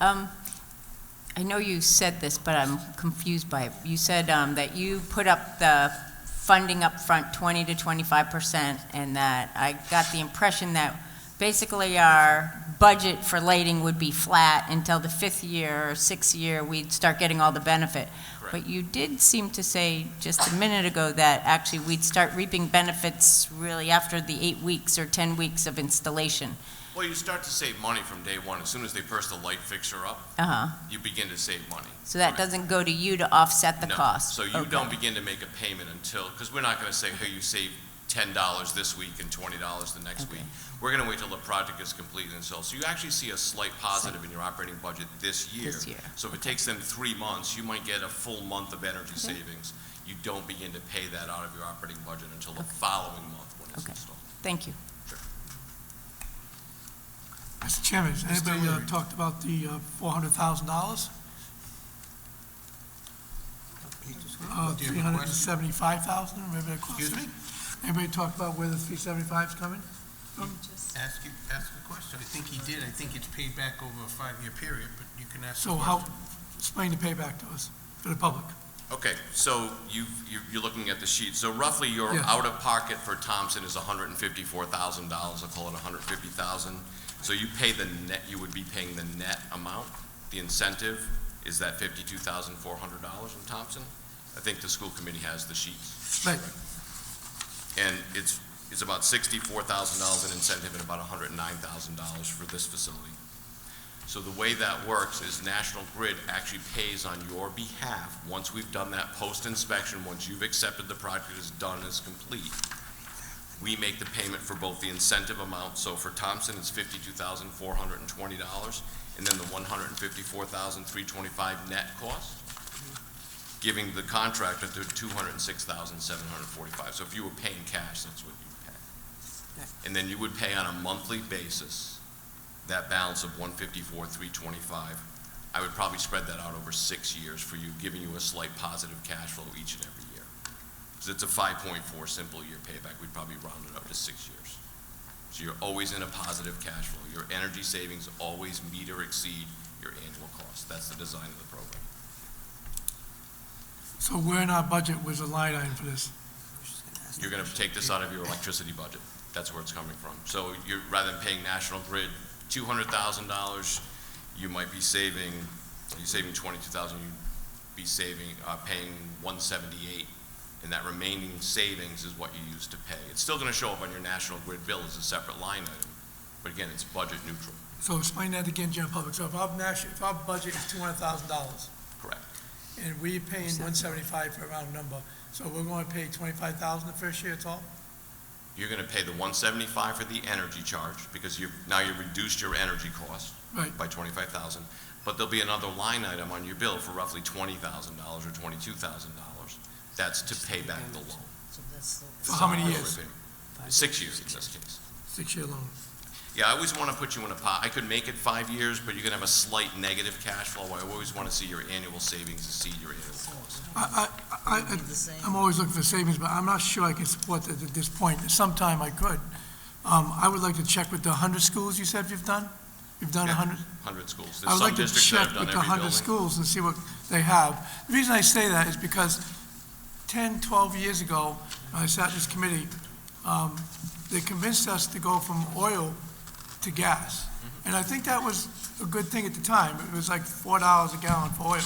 I know you said this, but I'm confused by it. You said that you put up the funding up front 20 to 25%, and that I got the impression that basically our budget for lighting would be flat until the 5th year or 6th year we'd start getting all the benefit. Correct. But you did seem to say just a minute ago that actually we'd start reaping benefits really after the 8 weeks or 10 weeks of installation. Well, you start to save money from day one. As soon as they purse the light fixture up, you begin to save money. So that doesn't go to you to offset the No. cost? So you don't begin to make a payment until, because we're not going to say, hey, you save $10 this week and $20 the next week. We're going to wait till the project is complete and installed. So you actually see a slight positive in your operating budget this year. So if it takes them 3 months, you might get a full month of energy savings. You don't begin to pay that out of your operating budget until the following month when it's installed. Thank you. Mr. Chairman, has anybody talked about the $400,000? $375,000, maybe that costs. Excuse me? Anybody talked about where the 375 is coming from? Ask a question. I think he did. I think it's paid back over a 5-year period, but you can ask. So how, explain the payback to us, for the public. Okay, so you're looking at the sheet. So roughly your Yes. out-of-pocket for Thompson is $154,000. I'll call it $150,000. So you pay the net, you would be paying the net amount. The incentive is that $52,400 in Thompson. I think the school committee has the sheets. Right. And it's about $64,000 in incentive and about $109,000 for this facility. So the way that works is National Grid actually pays on your behalf. Once we've done that post-inspection, once you've accepted the project is done, is complete, we make the payment for both the incentive amount. So for Thompson, it's $52,420, and then the $154,325 net cost, giving the contractor to $206,745. So if you were paying cash, that's what you would pay. And then you would pay on a monthly basis that balance of $154,325. I would probably spread that out over 6 years for you, giving you a slight positive cash flow each and every year. because it's a 5.4 simple year payback. We'd probably round it up to 6 years. So you're always in a positive cash flow. Your energy savings always meet or exceed your annual cost. That's the design of the program. So where in our budget was a line item for this? You're going to take this out of your electricity budget. That's where it's coming from. So you're, rather than paying National Grid $200,000, you might be saving, you're saving $22,000, you'd be saving, paying $178, and that remaining savings is what you use to pay. It's still going to show up on your National Grid bill as a separate line item, but again, it's budget neutral. So explain that again, General Public. So if our budget is $200,000, Correct. and we're paying $175 for a round number, so we're going to pay $25,000 the first year, it's all? You're going to pay the $175 for the energy charge because now you've reduced your energy cost Right. by $25,000, but there'll be another line item on your bill for roughly $20,000 or $22,000. That's to pay back the loan. So that's the. For how many years? 6 years in this case. 6-year loan. Yeah, I always want to put you in a pot. I could make it 5 years, but you're going to have a slight negative cash flow. I always want to see your annual savings exceed your annual cost. I'm always looking for savings, but I'm not sure I can support that at this point. Sometime I could. I would like to check with the 100 schools you said you've done? You've done Yeah, 100? 100 schools. I There's would some like to districts that check have done with the every 100 building. schools and see what they have. The reason I say that is because 10, 12 years ago, when I sat in this committee, they convinced us to go from oil to gas. And I think that was a good thing at the time. It was like $4 a gallon for oil.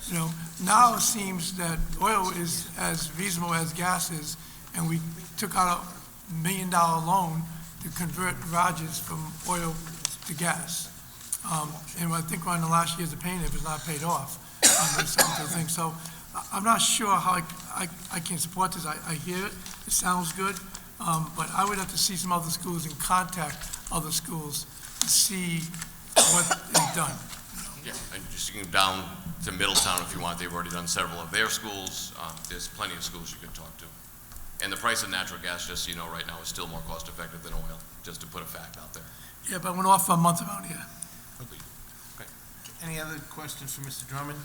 You know, now it seems that oil is as reasonable as gas is, and we took out $1 million loan to convert garages from oil to gas. And I think we're on the last years of paying it, if it's not paid off. So I'm not sure how I can support this. I hear it, it sounds good, but I would have to see some other schools and contact other schools to see what is done. Yeah, and just you can down to Middletown if you want. They've already done several of their schools. There's plenty of schools you can talk to. And the price of natural gas, just so you know, right now is still more cost effective than oil, just to put a fact out there. Yeah, but I went off for a month around here. Okay. Any other questions for Mr. Drummond?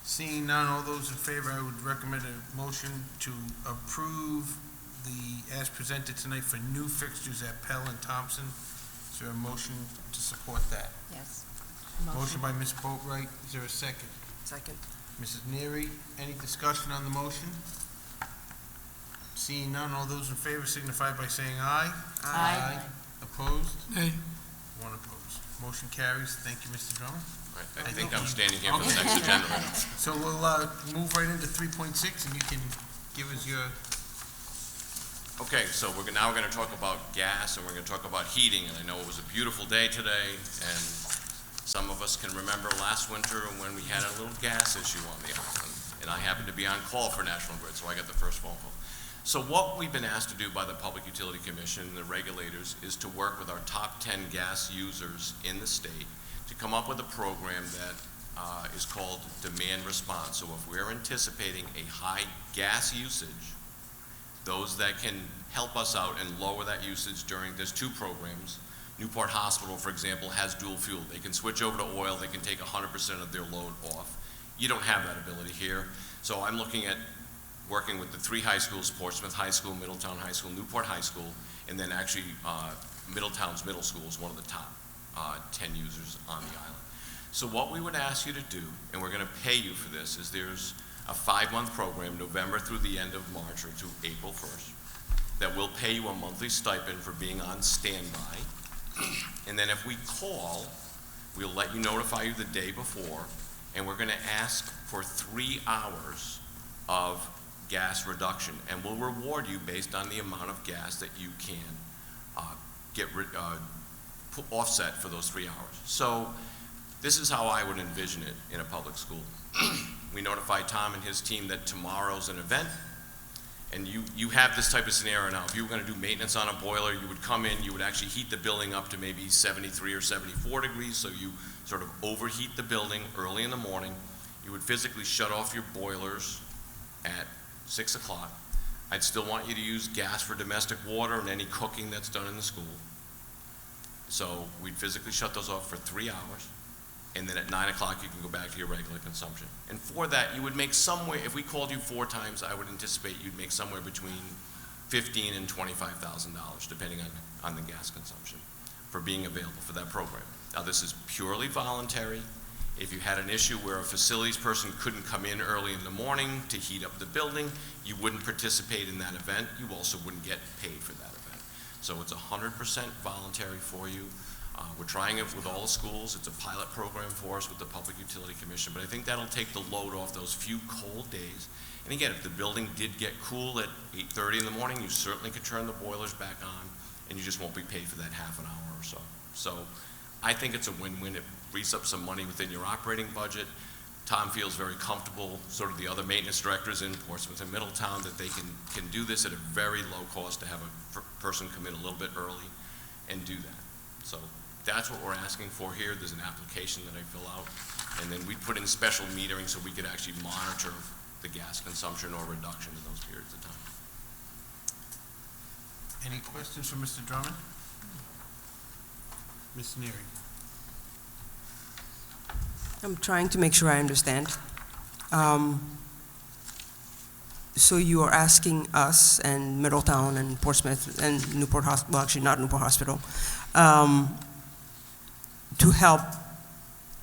Seeing none, all those in favor, I would recommend a motion to approve as presented tonight for new fixtures at Pell and Thompson. Is there a motion to support that? Yes. Motion by Ms. Boatright, is there a second? Second. Mrs. Neary, any discussion on the motion? Seeing none, all those in favor signify by saying aye. Aye. Opposed? Hey, One opposed. Motion carries. Thank you, Mr. Drummond. All right, I think I'm standing here for the next agenda item. So we'll move right into 3.6, and you can give us your, Okay, so now we're going to talk about gas, and we're going to talk about heating, and I know it was a beautiful day today, and some of us can remember last winter when we had a little gas issue on the island, and I happened to be on call for National Grid, so I got the first phone call. So what we've been asked to do by the Public Utility Commission and the regulators is to work with our top 10 gas users in the state to come up with a program that is called demand response. So if we're anticipating a high gas usage, those that can help us out and lower that usage there's two programs. Newport Hospital, for example, has dual fuel. They can switch over to oil, they can take 100% of their load off. You don't have that ability here. So I'm looking at working with the three high schools, Portsmouth High School, Middletown High School, Newport High School, and then actually Middletown's middle school is one of the top 10 users on the island. So what we would ask you to do, and we're going to pay you for this, is there's a 5-month program, November through the end of March or through April 1st, that will pay you a monthly stipend for being on standby. And then if we call, we'll let you notify you the day before, and we're going to ask for 3 hours of gas reduction, and we'll reward you based on the amount of gas that you can offset for those 3 hours. So this is how I would envision it in a public school. We notify Tom and his team that tomorrow's an event, and you have this type of scenario now. If you were going to do maintenance on a boiler, you would come in, you would actually heat the building up to maybe 73 or 74 degrees, so you sort of overheat the building early in the morning. You would physically shut off your boilers at 6 o'clock. I'd still want you to use gas for domestic water and any cooking that's done in the school. So we'd physically shut those off for 3 hours. and then at 9 o'clock, you can go back to your regular consumption. And for that, you would make somewhere, if we called you 4 times, I would anticipate you'd make somewhere between $15,000 and $25,000, depending on the gas consumption, for being available for that program. Now, this is purely voluntary. If you had an issue where a facilities person couldn't come in early in the morning to heat up the building, you wouldn't participate in that event. You also wouldn't get paid for that event. So it's 100% voluntary for you. We're trying it with all the schools. It's a pilot program for us with the Public Utility Commission, but I think that'll take the load off those few cold days. And again, if the building did get cool at 8:30 in the morning, you certainly could turn the boilers back on, and you just won't be paid for that half an hour or so. So I think it's a win-win. It frees up some money within your operating budget. Tom feels very comfortable, sort of the other maintenance directors in Portsmouth and Middletown, that they can do this at a very low cost to have a person come in a little bit early and do that. So that's what we're asking for here. There's an application that I fill out, and then we put in special metering so we could actually monitor the gas consumption or reduction in those periods of time. Any questions for Mr. Drummond? Ms. Neary? I'm trying to make sure I understand. So you are asking us and Middletown and Portsmouth and Newport Hospital, well, actually not Newport Hospital, to help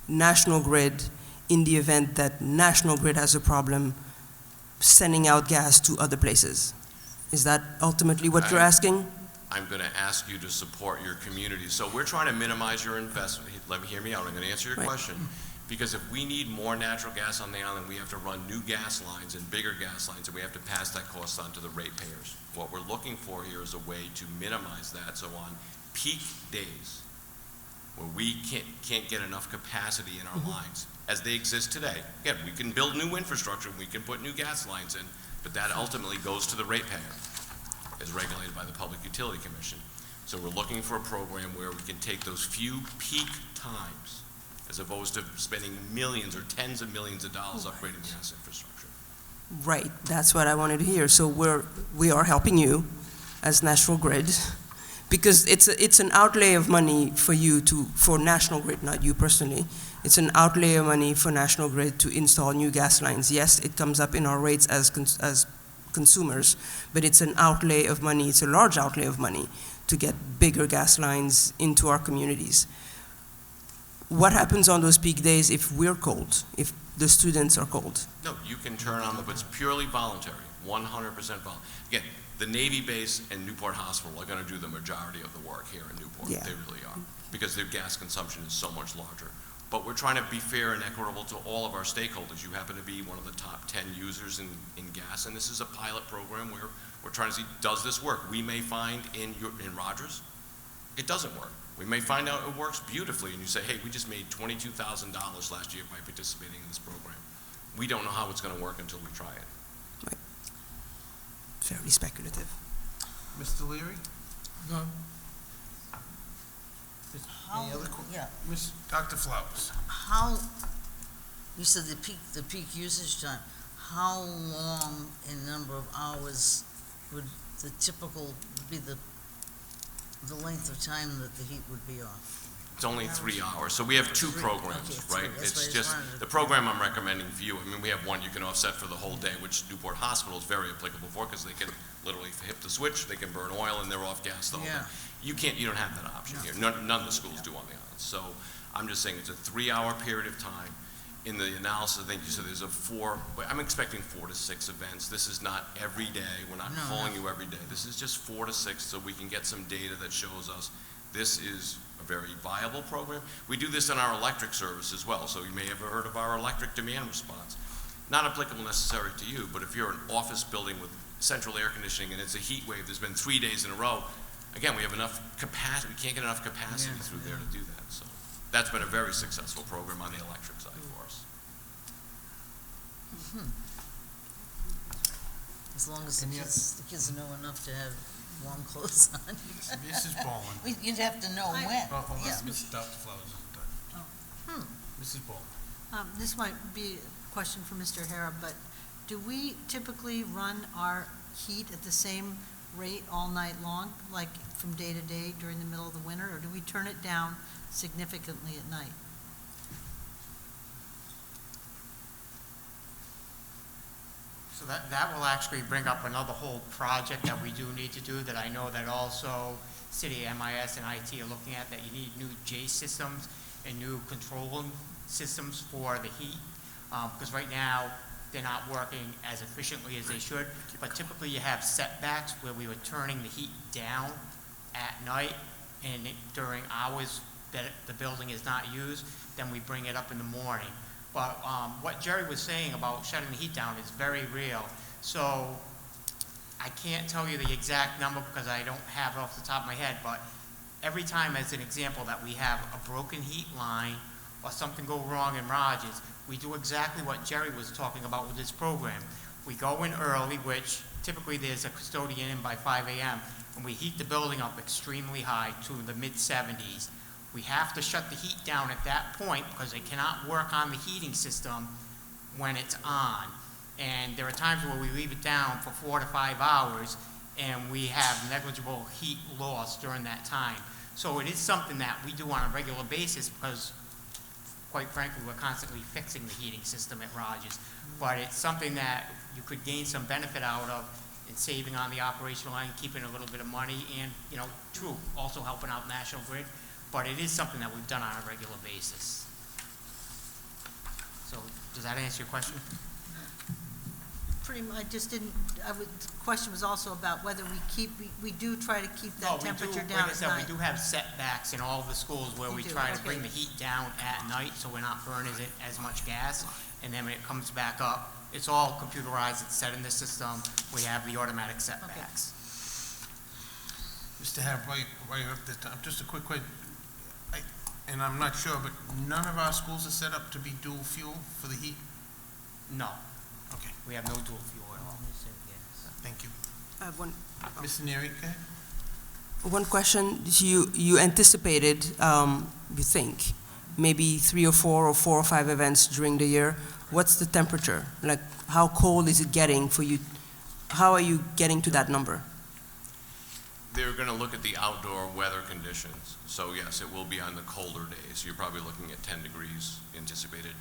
National Grid in the event that National Grid has a problem sending out gas to other places. Is that ultimately what you're asking? I'm going to ask you to support your community. So we're trying to minimize your investment. Let me hear me out. I'm going to answer your question. Because if we need more natural gas on the island, we have to run new gas lines and bigger gas lines, and we have to pass that cost on to the ratepayers. What we're looking for here is a way to minimize that. So on peak days, where we can't get enough capacity in our lines, as they exist today. Again, we can build new infrastructure, we can put new gas lines in, but that ultimately goes to the ratepayer, as regulated by the Public Utility Commission. So we're looking for a program where we can take those few peak times, as opposed to spending millions or tens of millions of dollars upgrading the gas infrastructure. Right, that's what I wanted to hear. So we are helping you as National Grid, because it's an outlay of money for you for National Grid, not you personally. It's an outlay of money for National Grid to install new gas lines. Yes, it comes up in our rates as consumers, but it's an outlay of money, it's a large outlay of money to get bigger gas lines into our communities. What happens on those peak days if we're cold, if the students are cold? No, you can turn on but it's purely voluntary, 100% voluntary. Again, the Navy base and Newport Hospital are going to do the majority of the work here in Newport. Yeah. They really are, because their gas consumption is so much larger. But we're trying to be fair and equitable to all of our stakeholders. You happen to be one of the top 10 users in gas, and this is a pilot program where we're trying to see, does this work? We may find in Rogers, it doesn't work. We may find out it works beautifully, and you say, hey, we just made $22,000 last year by participating in this program. We don't know how it's going to work until we try it. Right. Very speculative. Mr. Leary? No. Any other Yeah. Dr. Flowers? How, you said the peak usage time, how long in number of hours would the typical be the length of time that the heat would be off? It's only 3 hours. So we have two programs, Okay, right? that's It's what I just, wanted to- the program I'm recommending for you, I mean, we have one you can offset for the whole day, which Newport Hospital is very applicable for, because they can literally hit the switch, they can burn oil, and they're off gas the whole day. Yeah. You don't have that option here. None of the schools do on the island. So I'm just saying it's a 3-hour period of time. In the analysis, I think you said there's I'm expecting 4 to 6 events. This is not every day. We're not calling you every day. This is just 4 to 6, so we can get some data that shows us this is a very viable program. We do this in our electric service as well, so you may have heard of our electric demand response. Not applicable necessarily to you, but if you're an office building with central air conditioning and it's a heat wave, there's been 3 days in a row, again, we have enough capacity, we can't get enough capacity through there to do that. So that's been a very successful program on the electric side for us. As long as the kids know enough to have warm clothes on. Mrs. Boland. You'd have to know when. Hold on, Yeah. Dr. Flowers isn't done. Mrs. Boland. This might be a question for Mr. Hara, but do we typically run our heat at the same rate all night long, like from day to day during the middle of the winter, or do we turn it down significantly at night? So that will actually bring up another whole project that we do need to do, that I know that also City MIS and IT are looking at, that you need new J systems and new control systems for the heat. Because right now, they're not working as efficiently as they should, but typically you have setbacks where we were turning the heat down at night and during hours that the building is not used, then we bring it up in the morning. But what Jerry was saying about shutting the heat down is very real. So I can't tell you the exact number because I don't have it off the top of my head, but every time, as an example, that we have a broken heat line or something go wrong in Rogers, we do exactly what Jerry was talking about with this program. We go in early, which typically there's a custodian in by 5 a.m., and we heat the building up extremely high to the mid-70s. We have to shut the heat down at that point because they cannot work on the heating system when it's on. And there are times where we leave it down for 4 to 5 hours and we have negligible heat loss during that time. So it is something that we do on a regular basis because, quite frankly, we're constantly fixing the heating system at Rogers. But it's something that you could gain some benefit out of in saving on the operational line, keeping a little bit of money, and, you know, true, also helping out National Grid. But it is something that we've done on a regular basis. So, does that answer your question? Pretty much, I just didn't, the question was also about whether we do try to keep that temperature down Like I at said, night. we do have setbacks in all of the schools where You we do, try to okay. bring the heat down at night so we're not burning it as much gas. And then when it comes back up, it's all computerized, it's set in the system, we have the automatic setbacks. Mr. Harris, while you're up there, just a quick question. And I'm not sure, but none of our schools are set up to be dual fuel for the heat? No, Okay, we have no dual fuel at all. thank you. I have one. Mr. Neary, go ahead. One question, you anticipated, you think, maybe 3 or 4 or 4 or 5 events during the year. What's the temperature? Like, how cold is it getting for you? How are you getting to that number? They're going to look at the outdoor weather conditions. So yes, it will be on the colder days. You're probably looking at 10 degrees anticipated.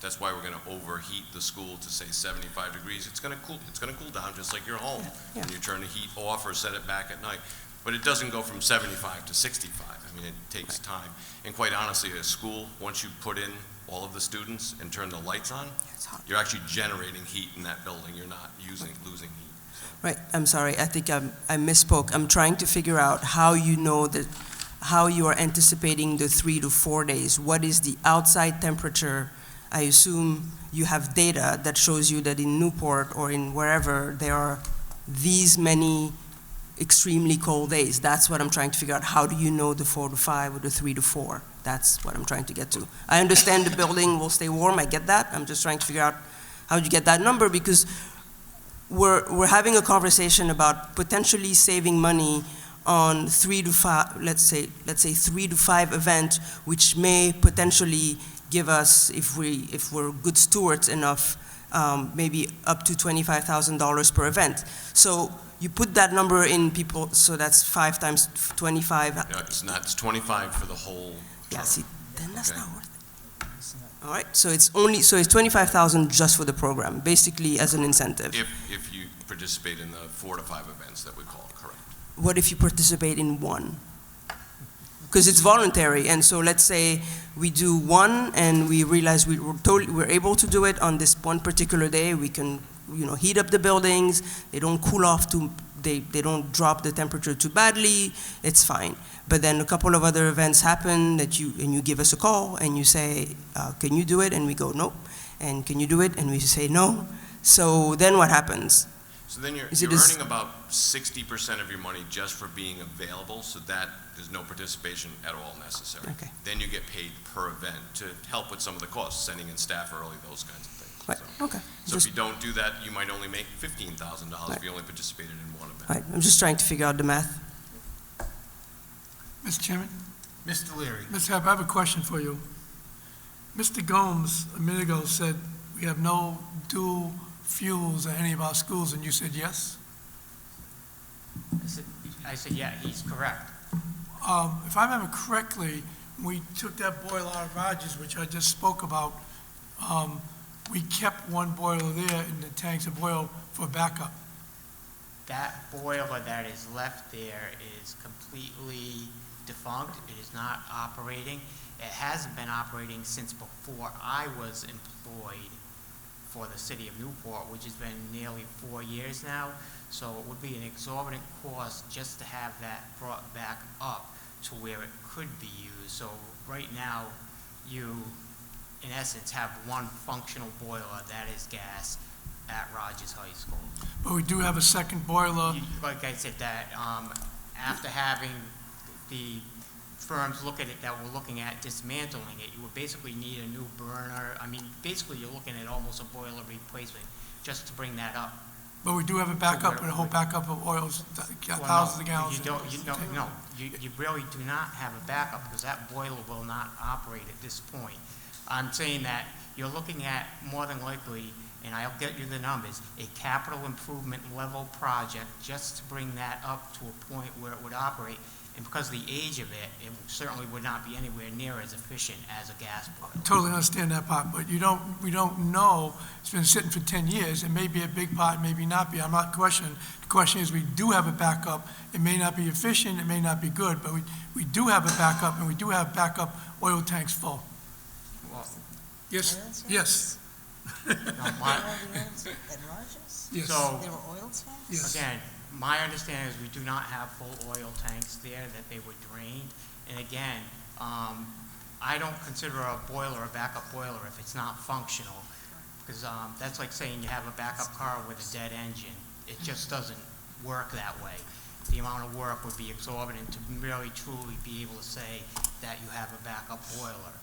That's why we're going to overheat the school to say 75 degrees. It's going to cool down just like your home. Yeah. When you turn the heat off or set it back at night. But it doesn't go from 75 to 65. I mean, it takes time. And quite honestly, at a school, once you put in all of the students and turn the lights on, It's hot. you're actually generating heat in that building. You're not losing heat. Right, I'm sorry, I think I misspoke. I'm trying to figure out how you know that, how you are anticipating the 3 to 4 days. What is the outside temperature? I assume you have data that shows you that in Newport or in wherever there are these many extremely cold days. That's what I'm trying to figure out. How do you know the 4 to 5 or the 3 to 4? That's what I'm trying to get to. I understand the building will stay warm, I get that. I'm just trying to figure out how you get that number, because we're having a conversation about potentially saving money on 3 to 5, let's say 3 to 5 event, which may potentially give us, if we're good stewards enough, maybe up to $25,000 per event. So you put that number in people, so that's 5 times 25. No, it's not. It's 25 for the whole. Yeah, term. see, then that's Okay. not worth it. All right, so it's 25,000 just for the program, basically as an incentive. If you participate in the 4 to 5 events that we call, correct. What if you participate in one? Because it's voluntary, and so let's say we do one and we realize we're able to do it on this one particular day. We can, heat up the buildings. They don't cool off they don't drop the temperature too badly. It's fine. But then a couple of other events happen and you give us a call and you say, can you do it? And we go, nope. And can you do it? And we say no. So then what happens? So then you're Is it earning about 60% of your money just for being available, so that there's no participation at all necessary. Okay. Then you get paid per event to help with some of the costs, sending in staff early, those kinds of things. Right, So- okay. So if you don't do that, you might only make $15,000 if you only participated in one event. Right, I'm just trying to figure out the math. Mr. Chairman, Mr. Leary. Mr. Happ, I have a question for you. Mr. Gomes, a minute ago, said we have no dual fuels at any of our schools, and you said yes? I said, yeah, he's correct. If I remember correctly, we took that boiler out of Rogers, which I just spoke about, we kept one boiler there in the tanks of oil for backup. That boiler that is left there is completely defunct. It is not operating. It hasn't been operating since before I was employed for the city of Newport, which has been nearly 4 years now. So it would be an exorbitant cost just to have that brought back up to where it could be used. So right now, you, in essence, have one functional boiler, that is gas, at Rogers High School. But we do have a second boiler. Like I said, that after having the firms look at it that were looking at dismantling it, you would basically need a new burner. I mean, basically, you're looking at almost a boiler replacement just to bring that up. But we do have a backup, and a whole backup of oils, thousands of gallons. You really do not have a backup because that boiler will not operate at this point. I'm saying that you're looking at more than likely, and I'll get you the numbers, a capital improvement level project just to bring that up to a point where it would operate. And because of the age of it, it certainly would not be anywhere near as efficient as a gas boiler. Totally understand that part, but we don't know. It's been sitting for 10 years. It may be a big part, maybe not be. I'm not questioning. The question is, we do have a backup. It may not be efficient, it may not be good, but we do have a backup, and we do have backup oil tanks full. Well, Yes, yes. no, Yes. So, There were oil tanks? Yes. again, my understanding is we do not have full oil tanks there, that they were drained. And again, I don't consider a boiler a backup boiler if it's not functional. Because that's like saying you have a backup car with a dead engine. It just doesn't work that way. The amount of work would be exorbitant to really truly be able to say that you have a backup boiler.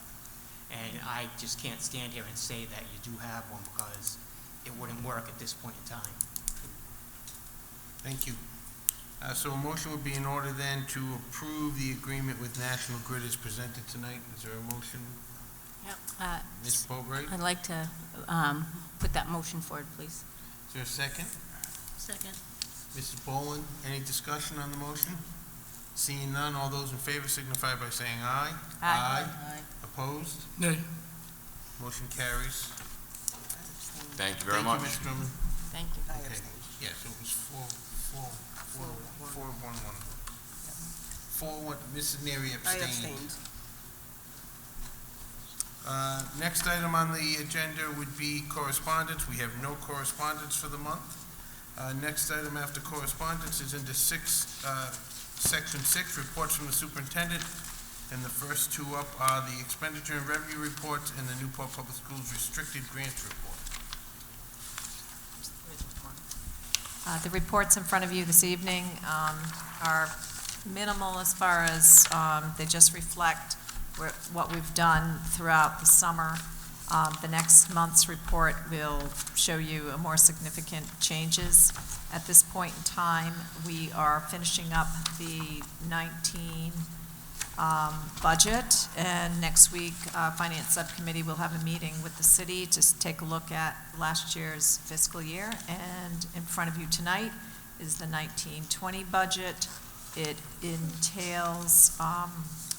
And I just can't stand here and say that you do have one because it wouldn't work at this point in time. Thank you. So a motion would be in order then to approve the agreement with National Grid as presented tonight. Is there a motion? Yep. Ms. Boatright? I'd like to put that motion forward, please. Is there a second? Second. Mrs. Boland, any discussion on the motion? Seeing none, all those in favor signify by saying aye. Aye. Opposed? Nay. Motion carries. Thank you very much. Thank you, Ms. Drummond. Thank you. Okay. Yeah, so it was four, one. 4-1, Mrs. Neary I abstained. abstained. Next item on the agenda would be correspondence. We have no correspondence for the month. Next item after correspondence is into Section 6, reports from the superintendent. And the first two up are the expenditure and revenue reports and the Newport Public Schools restricted grants report. The reports in front of you this evening are minimal as far as they just reflect what we've done throughout the summer. The next month's report will show you a more significant changes. At this point in time, we are finishing up the 19 budget, and next week, Finance Subcommittee will have a meeting with the city to take a look at last year's fiscal year, and in front of you tonight is the 19-20 budget. It entails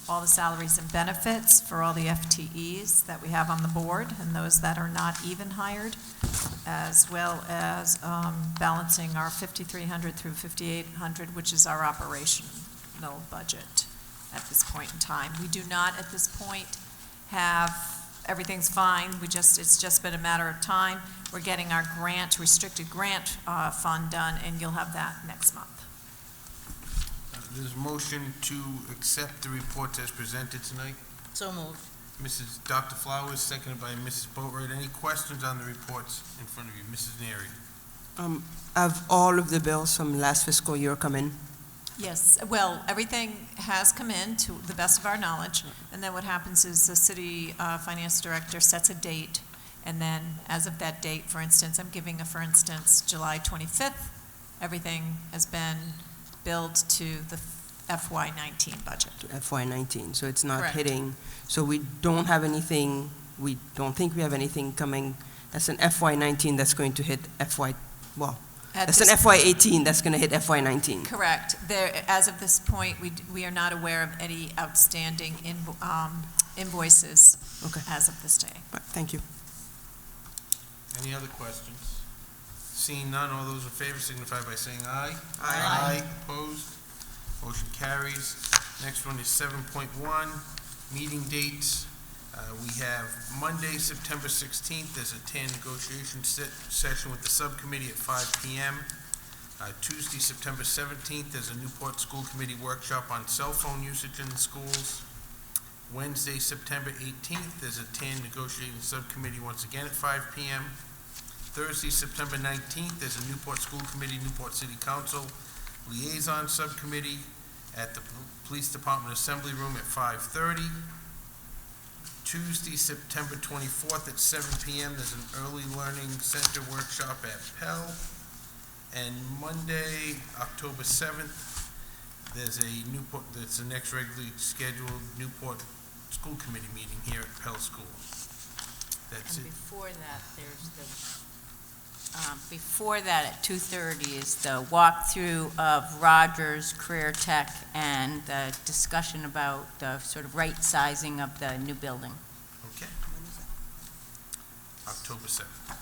all the salaries and benefits for all the FTEs that we have on the board and those that are not even hired, as well as balancing our 5,300 through 5,800, which is our operational budget at this point in time. We do not at this point have, everything's fine, it's just been a matter of time. We're getting our restricted grant fund done, and you'll have that next month. There's a motion to accept the reports as presented tonight. So moved. Dr. Flowers, seconded by Mrs. Boatright. Any questions on the reports in front of you? Mrs. Neary? Have all of the bills from last fiscal year come in? Yes, well, everything has come in to the best of our knowledge, and then what happens is the city finance director sets a date, and then as of that date, for instance, I'm giving for instance, July 25th, everything has been billed to the FY19 budget. To FY19, so it's not Correct. hitting, so we don't have anything, we don't think we have anything coming, that's an FY19 that's going to hit that's an FY18 that's going to hit FY19. Correct. As of this point, we are not aware of any outstanding invoices Okay. as of this day. Right, thank you. Any other questions? Seeing none, all those in favor signify by saying aye. Aye. Opposed? Motion carries. Next one is 7.1, meeting dates. We have Monday, September 16th, there's a TAN negotiation session with the subcommittee at 5 PM. Tuesday, September 17th, there's a Newport School Committee workshop on cell phone usage in the schools. Wednesday, September 18th, there's a TAN negotiating subcommittee once again at 5 PM. Thursday, September 19th, there's a Newport School Committee, Newport City Council Liaison Subcommittee at the Police Department Assembly Room at 5:30. Tuesday, September 24th at 7 PM, there's an Early Learning Center workshop at Pell. And Monday, October 7th, there's that's the next regularly scheduled Newport School Committee meeting here at Pell School. That's And it. before that, at 2:30 is the walkthrough of Rogers Career Tech and the discussion about the sort of right sizing of the new building. Okay. October 7th.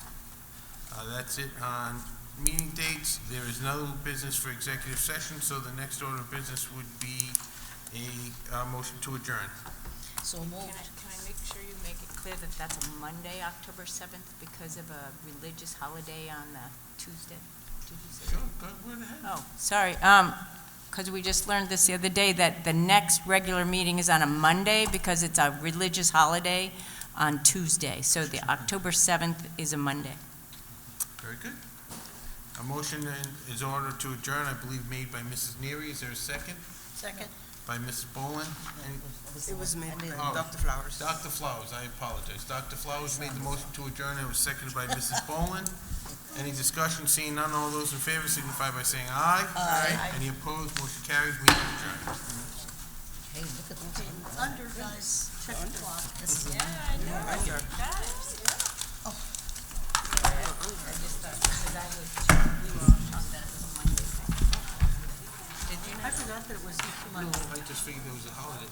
That's it on meeting dates. There is no business for executive session, so the next order of business would be a motion to adjourn. So Can moved. I make sure you make it clear that that's a Monday, October 7th, because of a religious holiday on the Tuesday? Did you say that? Sure, go right ahead. Oh, sorry, because we just learned this the other day, that the next regular meeting is on a Monday because it's a religious holiday on Tuesday. So the October 7th is a Monday. Very good. A motion is ordered to adjourn, I believe made by Mrs. Neary. Is there a second? Second. By Mrs. Boland. It was made by Oh. Dr. Flowers. Dr. Flowers, I apologize. Dr. Flowers made the motion to adjourn. It was seconded by Mrs. Boland. Any discussion? Seeing none, all those in favor signify by saying aye. Aye. Any opposed? Motion carries. Meeting adjourned. Hey, look at that. It's under, guys. Check the clock. I forgot that it was Monday. I just figured there was a holiday.